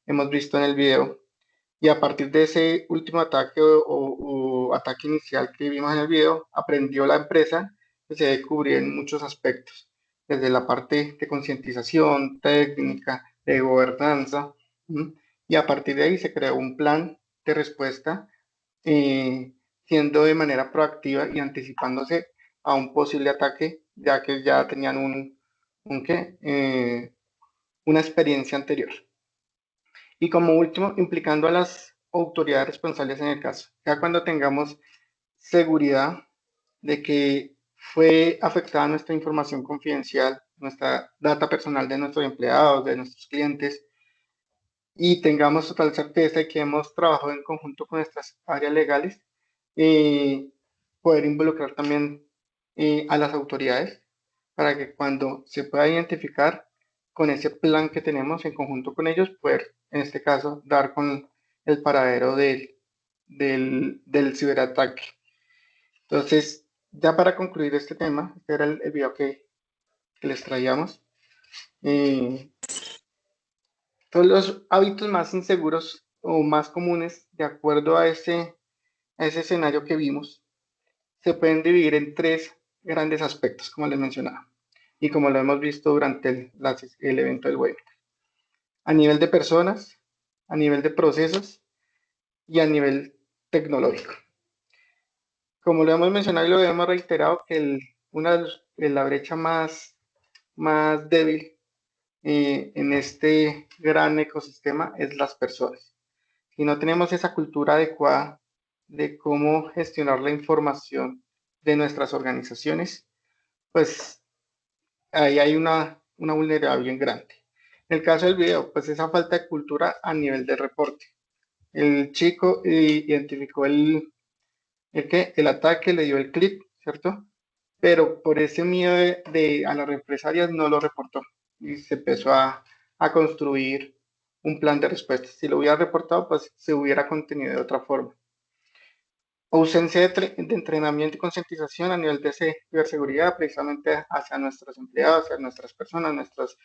hemos visto en el video, y a partir de ese último ataque o ataque inicial que vimos en el video, aprendió la empresa que se debe cubrir en muchos aspectos, desde la parte de concientización, técnica, de gobernanza, y a partir de ahí se creó un plan de respuesta, siendo de manera proactiva y anticipándose a un posible ataque, ya que ya tenían una experiencia anterior. Y como último, implicando a las autoridades responsables en el caso. Ya cuando tengamos seguridad de que fue afectada nuestra información confidencial, nuestra data personal de nuestros empleados, de nuestros clientes, y tengamos total certeza de que hemos trabajado en conjunto con nuestras áreas legales, poder involucrar también a las autoridades para que cuando se pueda identificar con ese plan que tenemos en conjunto con ellos, poder, en este caso, dar con el paradero del ciberataque. Entonces, ya para concluir este tema, este era el video que les traíamos. Todos los hábitos más inseguros o más comunes, de acuerdo a ese escenario que vimos, se pueden dividir en 3 grandes aspectos, como les mencionaba, y como lo hemos visto durante el evento del webinar. A nivel de personas, a nivel de procesos y a nivel tecnológico. Como lo hemos mencionado y lo hemos reiterado, que la brecha más débil en este gran ecosistema es las personas. Si no tenemos esa cultura adecuada de cómo gestionar la información de nuestras organizaciones, pues ahí hay una vulnerabilidad bien grande. En el caso del video, pues esa falta de cultura a nivel de reporte. El chico identificó el ataque, le dio el clic, ¿cierto? Pero por ese miedo a las represalias no lo reportó y se empezó a construir un plan de respuesta. Si lo hubiera reportado, pues se hubiera contenido de otra forma. Ausencia de entrenamiento y concientización a nivel de ciberseguridad, precisamente hacia nuestros empleados, hacia nuestras personas, nuestros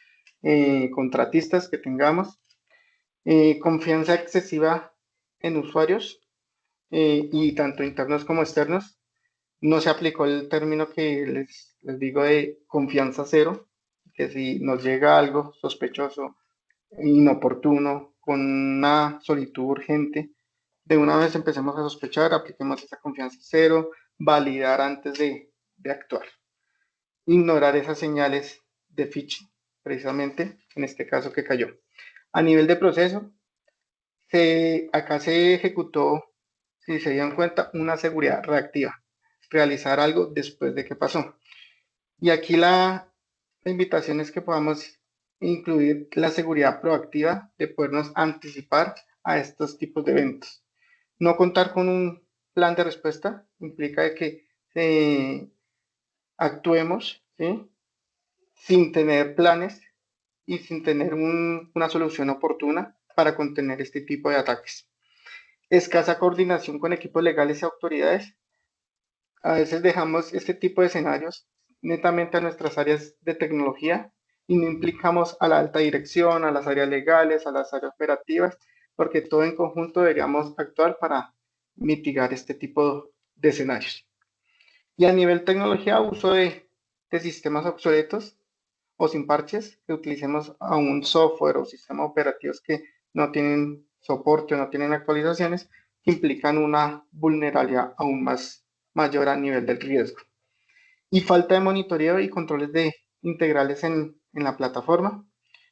contratistas que tengamos. Confianza excesiva en usuarios, y tanto internos como externos. No se aplicó el término que les digo de confianza cero, que si nos llega algo sospechoso, inoportuno, con una solicitud urgente, de una vez empecemos a sospechar, apliquemos esa confianza cero, validar antes de actuar. Ignorar esas señales de phishing, precisamente en este caso que cayó. A nivel de proceso, acá se ejecutó, si se dieron cuenta, una seguridad reactiva, realizar algo después de que pasó. Y aquí la invitación es que podamos incluir la seguridad proactiva de podernos anticipar a estos tipos de eventos. No contar con un plan de respuesta implica de que actuemos, ¿sí?, sin tener planes y sin tener una solución oportuna para contener este tipo de ataques. Escasa coordinación con equipos legales y autoridades. A veces dejamos este tipo de escenarios netamente a nuestras áreas de tecnología y no implicamos a la alta dirección, a las áreas legales, a las áreas operativas, porque todo en conjunto deberíamos actuar para mitigar este tipo de escenarios. Y a nivel tecnología, uso de sistemas obsoletos o sin parches, que utilicemos a un software o sistemas operativos que no tienen soporte o no tienen actualizaciones, que implican una vulnerabilidad aún más mayor a nivel del riesgo. Y falta de monitoreo y controles integrales en la plataforma.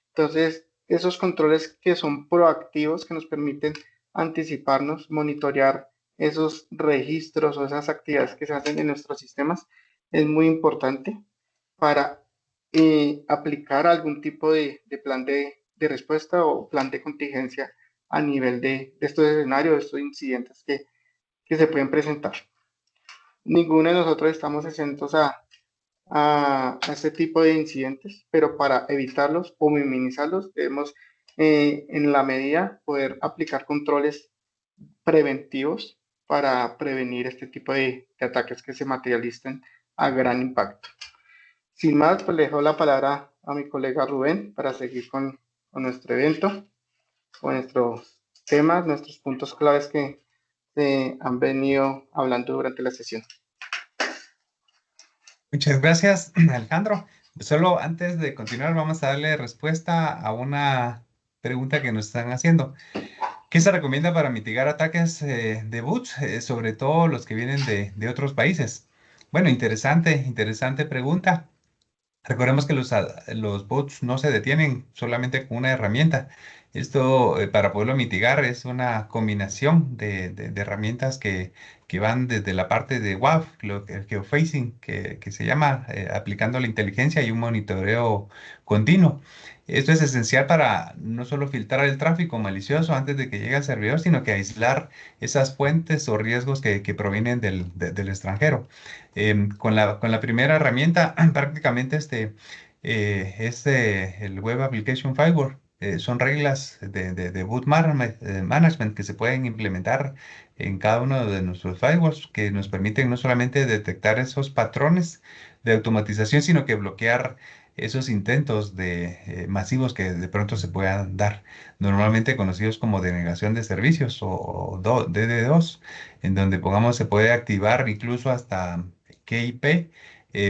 Entonces, esos controles que son proactivos, que nos permiten anticiparnos, monitorear esos registros o esas actividades que se hacen en nuestros sistemas, es muy importante para aplicar algún tipo de plan de respuesta o plan de contingencia a nivel de estos escenarios, de estos incidentes que se pueden presentar. Ninguno de nosotros estamos exentos a este tipo de incidentes, pero para evitarlos o minimizarlos debemos en la medida poder aplicar controles preventivos para prevenir este tipo de ataques que se materializan a gran impacto. Sin más, pues le dejo la palabra a mi colega Rubén para seguir con nuestro evento, con nuestros temas, nuestros puntos claves que se han venido hablando durante la sesión. Muchas gracias, Alejandro. Solo antes de continuar, vamos a darle respuesta a una pregunta que nos están haciendo. ¿Qué se recomienda para mitigar ataques de boots, sobre todo los que vienen de otros países? Bueno, interesante pregunta. Recordemos que los bots no se detienen solamente con una herramienta. Esto, para poderlo mitigar, es una combinación de herramientas que van desde la parte de WAF, el geofacing, que se llama, aplicando la inteligencia y un monitoreo continuo. Esto es esencial para no solo filtrar el tráfico malicioso antes de que llegue al servidor, sino que aislar esas fuentes o riesgos que provienen del extranjero. Con la primera herramienta, prácticamente el Web Application Firewall. Son reglas de boot management que se pueden implementar en cada uno de nuestros firewalls, que nos permiten no solamente detectar esos patrones de automatización, sino que bloquear esos intentos masivos que de pronto se puedan dar, normalmente conocidos como denegación de servicios o DDoS, en donde se puede activar incluso hasta qué IP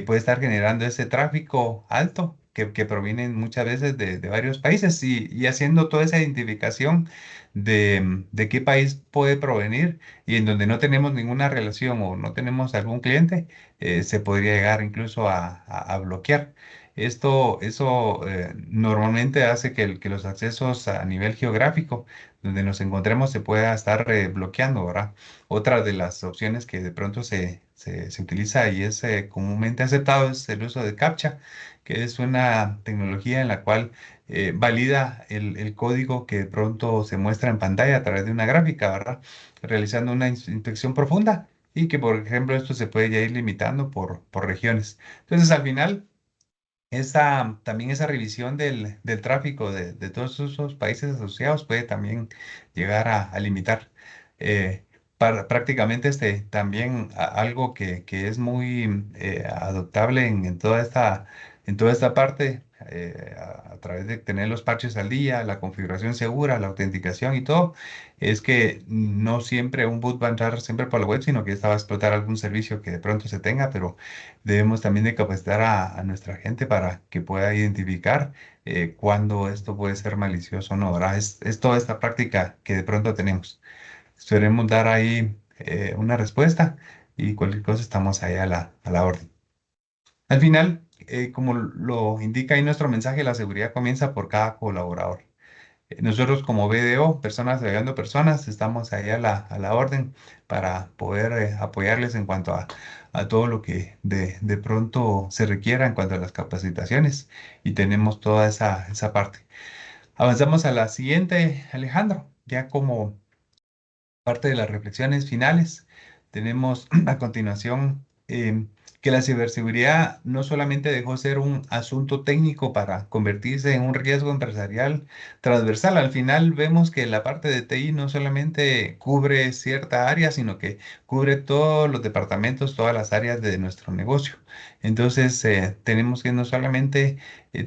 puede estar generando ese tráfico alto que provienen muchas veces de varios países y haciendo toda esa identificación de qué país puede provenir y en donde no tenemos ninguna relación o no tenemos algún cliente, se podría llegar incluso a bloquear. Eso normalmente hace que los accesos a nivel geográfico donde nos encontremos se pueda estar bloqueando, ¿verdad? Otra de las opciones que de pronto se utiliza y es comúnmente aceptado es el uso de CAPTCHA, que es una tecnología en la cual valida el código que de pronto se muestra en pantalla a través de una gráfica, ¿verdad? Realizando una inspección profunda y que, por ejemplo, esto se puede ya ir limitando por regiones. Entonces, al final, también esa revisión del tráfico de todos esos países asociados puede también llegar a limitar prácticamente también algo que es muy adoptable en toda esta parte a través de tener los parches al día, la configuración segura, la autenticación y todo, es que no siempre un boot va a entrar siempre por la web, sino que esta va a explotar algún servicio que de pronto se tenga, pero debemos también de capacitar a nuestra gente para que pueda identificar cuándo esto puede ser malicioso o no, ¿verdad? Es toda esta práctica que de pronto tenemos. Esperemos dar ahí una respuesta y cualquier cosa estamos ahí a la orden. Al final, como lo indica ahí nuestro mensaje, la seguridad comienza por cada colaborador. Nosotros como BDO, Personas Ayudando Personas, estamos ahí a la orden para poder apoyarles en cuanto a todo lo que de pronto se requiera en cuanto a las capacitaciones y tenemos toda esa parte. Avanzamos a la siguiente, Alejandro. ya como parte de las reflexiones finales, tenemos a continuación que la ciberseguridad no solamente dejó ser un asunto técnico para convertirse en un riesgo empresarial transversal. Al final vemos que la parte de TI no solamente cubre cierta área, sino que cubre todos los departamentos, todas las áreas de nuestro negocio. Entonces, tenemos que no solamente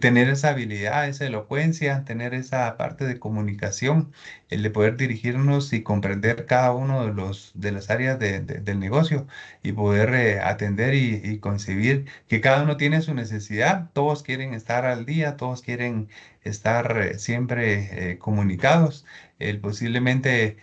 tener esa habilidad, esa elocuencia, tener esa parte de comunicación, el de poder dirigirnos y comprender cada uno de las áreas del negocio y poder atender y concebir que cada uno tiene su necesidad. Todos quieren estar al día, todos quieren estar siempre comunicados. El posiblemente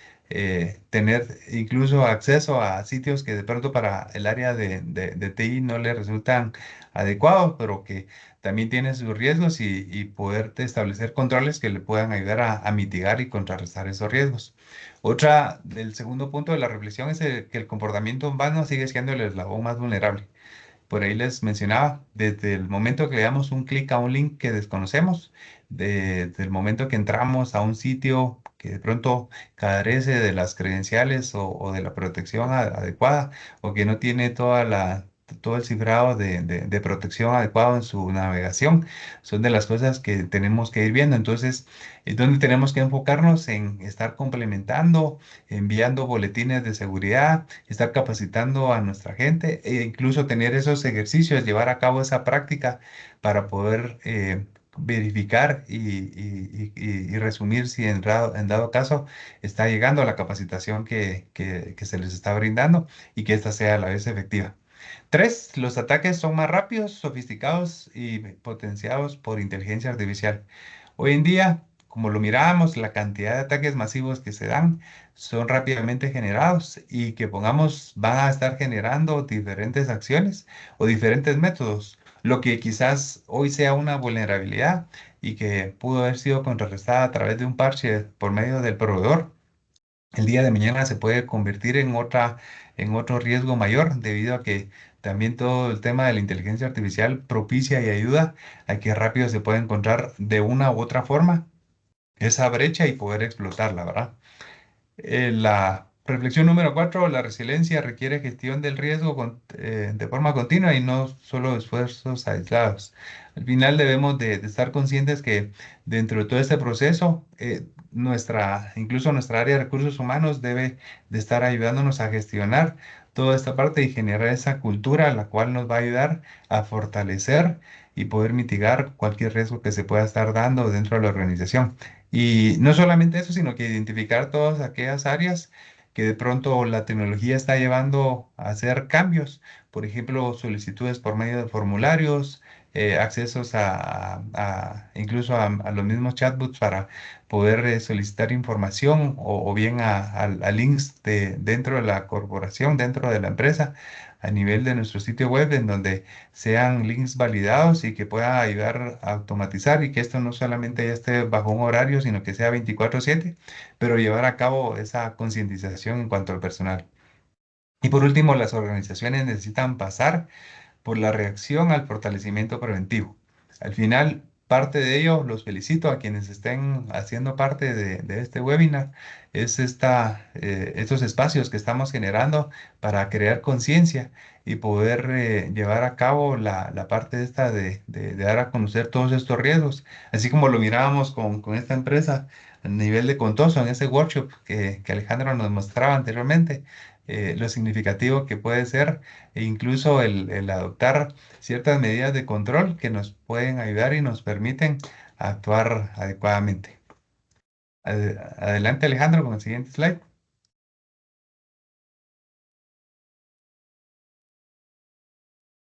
tener incluso acceso a sitios que de pronto para el área de TI no le resultan adecuados, pero que también tiene sus riesgos y poder establecer controles que le puedan ayudar a mitigar y contrarrestar esos riesgos. El segundo punto de la reflexión es que el comportamiento humano sigue siendo el eslabón más vulnerable. Por ahí les mencionaba, desde el momento que le damos un clic a un link que desconocemos, desde el momento que entramos a un sitio que de pronto carece de las credenciales o de la protección adecuada, o que no tiene todo el cifrado de protección adecuado en su navegación, son de las cosas que tenemos que ir viendo. Entonces, es donde tenemos que enfocarnos en estar complementando, enviando boletines de seguridad, estar capacitando a nuestra gente e incluso tener esos ejercicios, llevar a cabo esa práctica para poder verificar y resumir si en dado caso está llegando a la capacitación que se les está brindando y que ésta sea a la vez efectiva. 3, los ataques son más rápidos, sofisticados y potenciados por inteligencia artificial. Hoy en día, como lo miramos, la cantidad de ataques masivos que se dan son rápidamente generados y que pongamos van a estar generando diferentes acciones o diferentes métodos, lo que quizás hoy sea una vulnerabilidad y que pudo haber sido contrarrestada a través de un parche por medio del proveedor. El día de mañana se puede convertir en otro riesgo mayor debido a que también todo el tema de la inteligencia artificial propicia y ayuda a que rápido se pueda encontrar de una u otra forma esa brecha y poder explotarla, ¿verdad? La reflexión número 4, la resiliencia requiere gestión del riesgo de forma continua y no solo esfuerzos aislados. Al final debemos de estar conscientes que dentro de todo este proceso, incluso nuestra área de recursos humanos debe de estar ayudándonos a gestionar toda esta parte y generar esa cultura, la cual nos va a ayudar a fortalecer y poder mitigar cualquier riesgo que se pueda estar dando dentro de la organización. Y no solamente eso, sino que identificar todas aquellas áreas que de pronto la tecnología está llevando a hacer cambios. Por ejemplo, solicitudes por medio de formularios, accesos incluso a los mismos chatbots para poder solicitar información o bien a links dentro de la corporación, dentro de la empresa, a nivel de nuestro sitio web, en donde sean links validados y que pueda ayudar a automatizar y que esto no solamente ya esté bajo un horario, sino que sea 24/7, pero llevar a cabo esa concientización en cuanto al personal. Y por último, las organizaciones necesitan pasar por la reacción al fortalecimiento preventivo. Al final, parte de ello, los felicito a quienes estén haciendo parte de este webinar, es estos espacios que estamos generando para crear conciencia y poder llevar a cabo la parte esta de dar a conocer todos estos riesgos, así como lo mirábamos con esta empresa a nivel de Contoso en ese workshop que Alejandro nos mostraba anteriormente, lo significativo que puede ser e incluso el adoptar ciertas medidas de control que nos pueden ayudar y nos permiten actuar adecuadamente. Adelante, Alejandro, con el siguiente slide.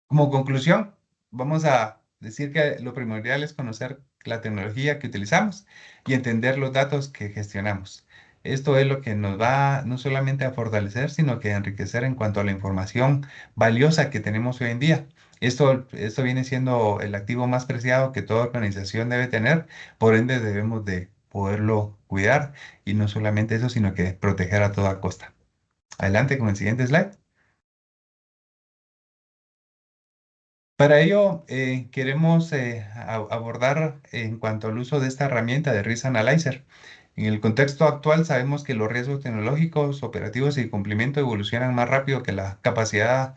Como conclusión, vamos a decir que lo primordial es conocer la tecnología que utilizamos y entender los datos que gestionamos. Esto es lo que nos va no solamente a fortalecer, sino que a enriquecer en cuanto a la información valiosa que tenemos hoy en día. Esto viene siendo el activo más preciado que toda organización debe tener, por ende debemos de poderlo cuidar y no solamente eso, sino que proteger a toda costa. Adelante con el siguiente slide. Para ello, queremos abordar en cuanto al uso de esta herramienta de Risk Analyzer. En el contexto actual sabemos que los riesgos tecnológicos, operativos y cumplimiento evolucionan más rápido que la capacidad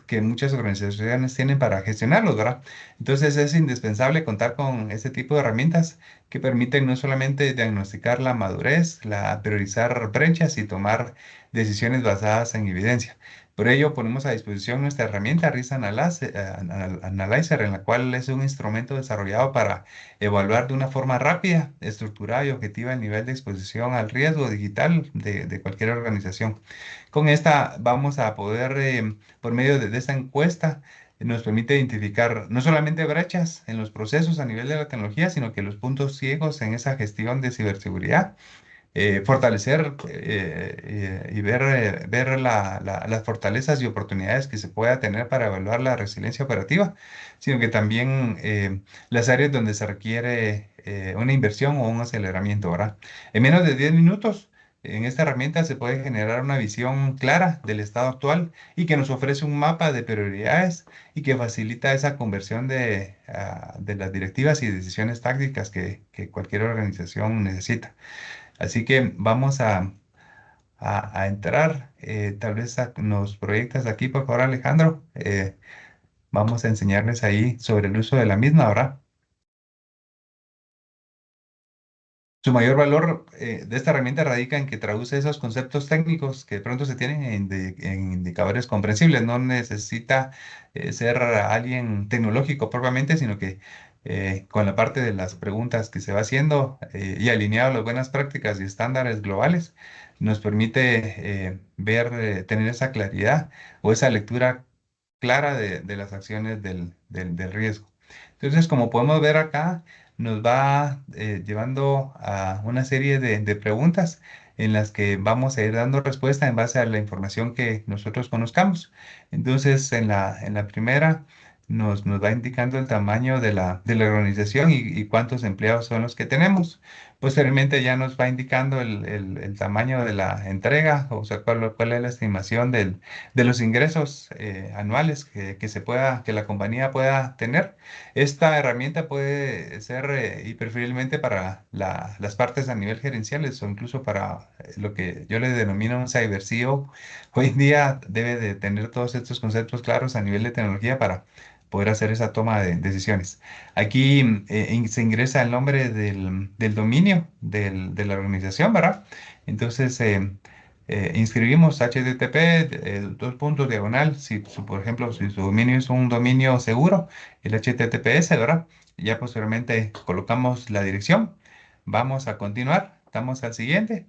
que muchas organizaciones tienen para gestionarlos, ¿verdad? Entonces es indispensable contar con este tipo de herramientas que permiten no solamente diagnosticar la madurez, priorizar brechas y tomar decisiones basadas en evidencia. Por ello, ponemos a disposición nuestra herramienta Risk Analyzer, en la cual es un instrumento desarrollado para evaluar de una forma rápida, estructurada y objetiva el nivel de exposición al riesgo digital de cualquier organización. Con esta vamos a poder, por medio de esta encuesta, nos permite identificar no solamente brechas en los procesos a nivel de la tecnología, sino que los puntos ciegos en esa gestión de ciberseguridad, fortalecer y ver las fortalezas y oportunidades que se pueda tener para evaluar la resiliencia operativa, sino que también las áreas donde se requiere una inversión o un aceleramiento, ¿verdad? En menos de 10 minutos, en esta herramienta se puede generar una visión clara del estado actual y que nos ofrece un mapa de prioridades y que facilita esa conversión de las directivas y decisiones tácticas que cualquier organización necesita. Así que vamos a entrar, tal vez nos proyectas aquí, por favor, Alejandro. Vamos a enseñarles ahí sobre el uso de la misma, ¿verdad? Su mayor valor de esta herramienta radica en que traduce esos conceptos técnicos que de pronto se tienen en indicadores comprensibles. No necesita ser alguien tecnológico propiamente, sino que con la parte de las preguntas que se va haciendo y alineado a las buenas prácticas y estándares globales, nos permite tener esa claridad o esa lectura clara de las acciones del riesgo. Entonces, como podemos ver acá, nos va llevando a una serie de preguntas en las que vamos a ir dando respuesta en base a la información que nosotros conozcamos. Entonces, en la primera nos va indicando el tamaño de la organización y cuántos empleados son los que tenemos. Posteriormente ya nos va indicando el tamaño de la entrega, o sea, cuál es la estimación de los ingresos anuales que la compañía pueda tener. Esta herramienta puede ser y preferiblemente para las partes a nivel gerenciales o incluso para lo que yo le denomino un cyber CEO. Hoy en día debe de tener todos estos conceptos claros a nivel de tecnología para poder hacer esa toma de decisiones. Aquí se ingresa el nombre del dominio de la organización, ¿verdad? Entonces, inscribimos HTTP, dos puntos diagonal, por ejemplo, si su dominio es un dominio seguro, el HTTPS, ¿verdad? Ya posteriormente colocamos la dirección. Vamos a continuar, estamos al siguiente.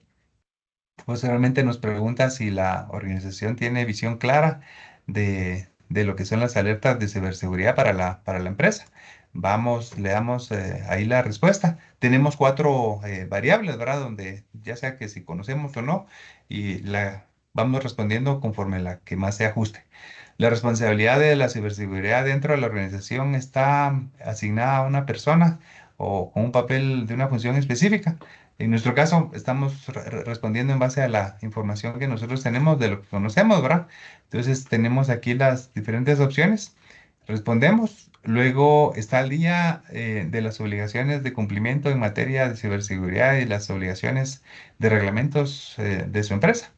Posteriormente nos pregunta si la organización tiene visión clara de lo que son las alertas de ciberseguridad para la empresa. Le damos ahí la respuesta. Tenemos 4 variables, ¿verdad? Donde ya sea que si conocemos o no, y vamos respondiendo conforme la que más se ajuste. La responsabilidad de la ciberseguridad dentro de la organización está asignada a una persona o con un papel de una función específica. En nuestro caso, estamos respondiendo en base a la información que nosotros tenemos de lo que conocemos, ¿verdad? Entonces, tenemos aquí las diferentes opciones. Respondemos. Luego está el día de las obligaciones de cumplimiento en materia de ciberseguridad y las obligaciones de reglamentos de su empresa.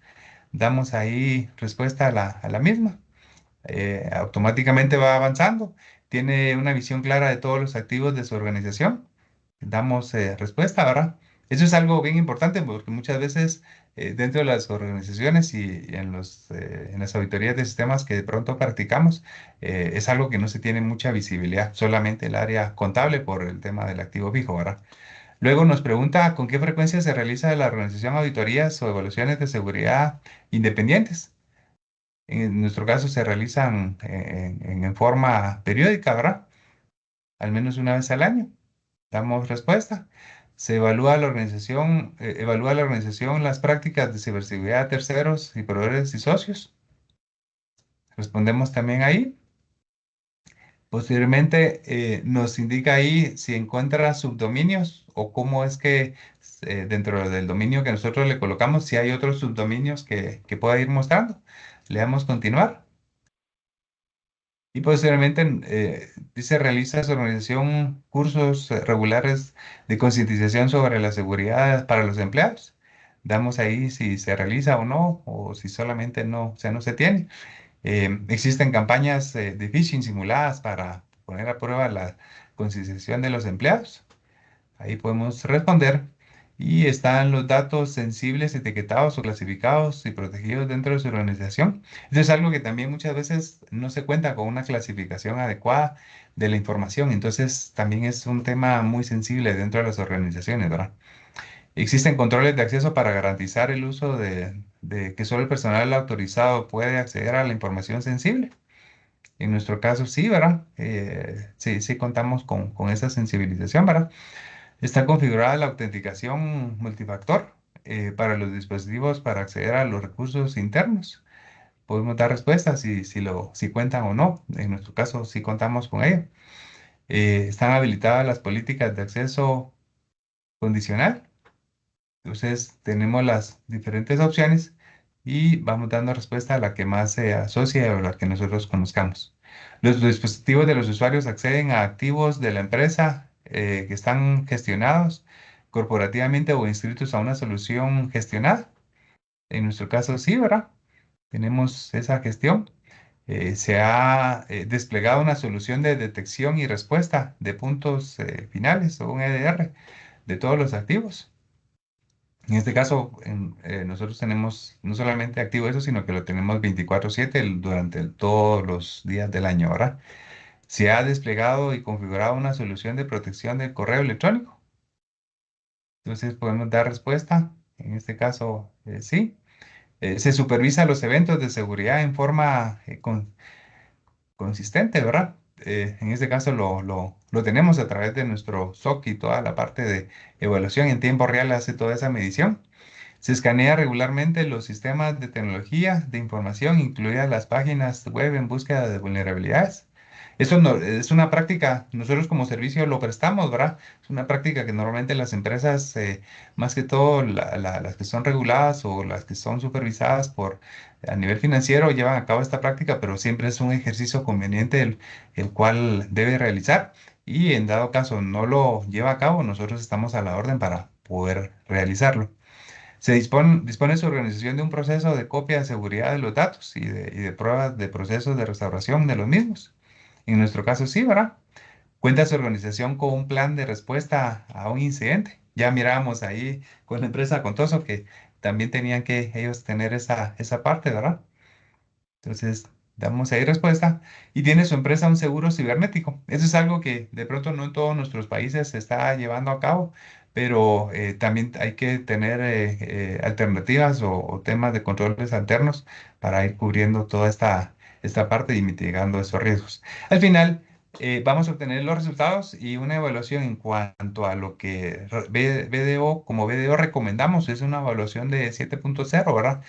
Damos ahí respuesta a la misma. Automáticamente va avanzando. Tiene una visión clara de todos los activos de su organización. Damos respuesta, ¿verdad? Eso es algo bien importante porque muchas veces dentro de las organizaciones y en las auditorías de sistemas que de pronto practicamos, es algo que no se tiene mucha visibilidad, solamente el área contable por el tema del activo fijo, ¿verdad? Luego nos pregunta con qué frecuencia se realiza la organización auditorías o evaluaciones de seguridad independientes. En nuestro caso se realizan en forma periódica, ¿verdad? Al menos una vez al año. Damos respuesta. Se evalúa la organización las prácticas de ciberseguridad de terceros y proveedores y socios. Respondemos también ahí. Posteriormente nos indica ahí si encuentra subdominios o cómo es que dentro del dominio que nosotros le colocamos, si hay otros subdominios que pueda ir mostrando. Le damos continuar. Y posteriormente se realiza su organización cursos regulares de concientización sobre la seguridad para los empleados. Damos ahí si se realiza o no, o si solamente no, o sea, no se tiene. Existen campañas de phishing simuladas para poner a prueba la concientización de los empleados. Ahí podemos responder y están los datos sensibles etiquetados o clasificados y protegidos dentro de su organización. Eso es algo que también muchas veces no se cuenta con una clasificación adecuada de la información. Entonces también es un tema muy sensible dentro de las organizaciones, ¿verdad? Existen controles de acceso para garantizar el uso de que solo el personal autorizado puede acceder a la información sensible. En nuestro caso sí, ¿verdad? Sí, sí contamos con esa sensibilización, ¿verdad? Está configurada la autenticación multifactor para los dispositivos para acceder a los recursos internos. Podemos dar respuestas si cuentan o no. En nuestro caso, sí contamos con ello. Están habilitadas las políticas de acceso condicional. Entonces, tenemos las diferentes opciones y vamos dando respuesta a la que más se asocie o la que nosotros conozcamos. Los dispositivos de los usuarios acceden a activos de la empresa que están gestionados corporativamente o inscritos a una solución gestionada. En nuestro caso, sí, ¿verdad? Tenemos esa gestión. Se ha desplegado una solución de detección y respuesta de puntos finales o un EDR de todos los activos. En este caso, nosotros tenemos no solamente activo eso, sino que lo tenemos 24/7 durante todos los días del año, ¿verdad? Se ha desplegado y configurado una solución de protección del correo electrónico. Entonces podemos dar respuesta. En este caso, sí. Se supervisa los eventos de seguridad en forma consistente, ¿verdad? En este caso lo tenemos a través de nuestro SOC y toda la parte de evaluación en tiempo real hace toda esa medición. Se escanea regularmente los sistemas de tecnología de información, incluidas las páginas web en búsqueda de vulnerabilidades. Eso no, es una práctica, nosotros como servicio lo prestamos, ¿verdad? Es una práctica que normalmente las empresas, más que todo las que son reguladas o las que son supervisadas a nivel financiero, llevan a cabo esta práctica, pero siempre es un ejercicio conveniente el cual debe realizar. Y en dado caso no lo lleva a cabo, nosotros estamos a la orden para poder realizarlo. Se dispone su organización de un proceso de copia de seguridad de los datos y de pruebas de procesos de restauración de los mismos. En nuestro caso sí, ¿verdad? Cuenta su organización con un plan de respuesta a un incidente. Ya mirábamos ahí con la empresa Contoso que también tenían que ellos tener esa parte, ¿verdad? Entonces, damos ahí respuesta. Y tiene su empresa un seguro cibernético. Eso es algo que de pronto no en todos nuestros países se está llevando a cabo, pero también hay que tener alternativas o temas de controles alternos para ir cubriendo toda esta parte y mitigando esos riesgos. Al final, vamos a obtener los resultados y una evaluación en cuanto a lo que como BDO recomendamos, es una evaluación de 7.0, ¿verdad?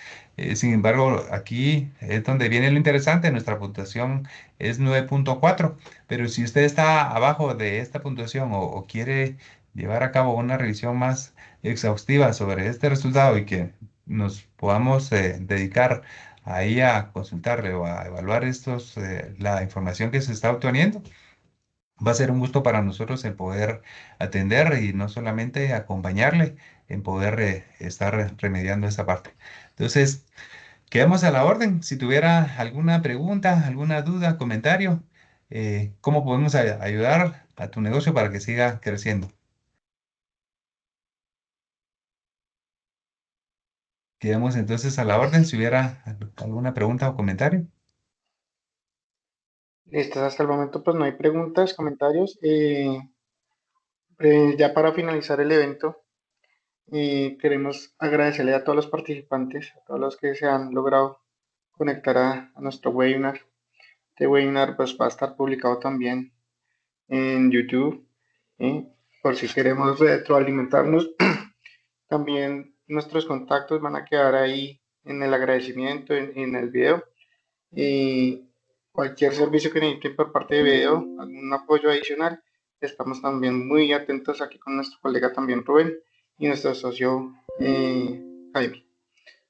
Sin embargo, aquí es donde viene lo interesante, nuestra puntuación es 9.4, pero si usted está abajo de esta puntuación o quiere llevar a cabo una revisión más exhaustiva sobre este resultado y que nos podamos dedicar ahí a consultarle o a evaluar la información que se está obteniendo, va a ser un gusto para nosotros el poder atender y no solamente acompañarle en poder estar remediando esa parte. Entonces, quedamos a la orden. Si tuviera alguna pregunta, alguna duda, comentario, ¿cómo podemos ayudar a tu negocio para que siga creciendo? Quedamos entonces a la orden. Si hubiera alguna pregunta o comentario. Listo, hasta el momento pues no hay preguntas, comentarios. Ya para finalizar el evento, queremos agradecerle a todos los participantes, a todos los que se han logrado conectar a nuestro webinar. Este webinar pues va a estar publicado también en YouTube, por si queremos retroalimentarnos. También nuestros contactos van a quedar ahí en el agradecimiento, en el video. Y cualquier servicio que necesiten por parte de video, algún apoyo adicional, estamos también muy atentos aquí con nuestro colega también Rubén y nuestro socio Jaime.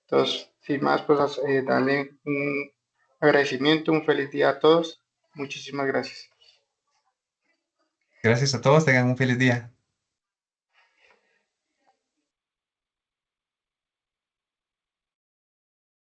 Entonces, sin más, pues darle un agradecimiento, un feliz día a todos Muchísimas gracias. Gracias a todos, tengan un feliz día.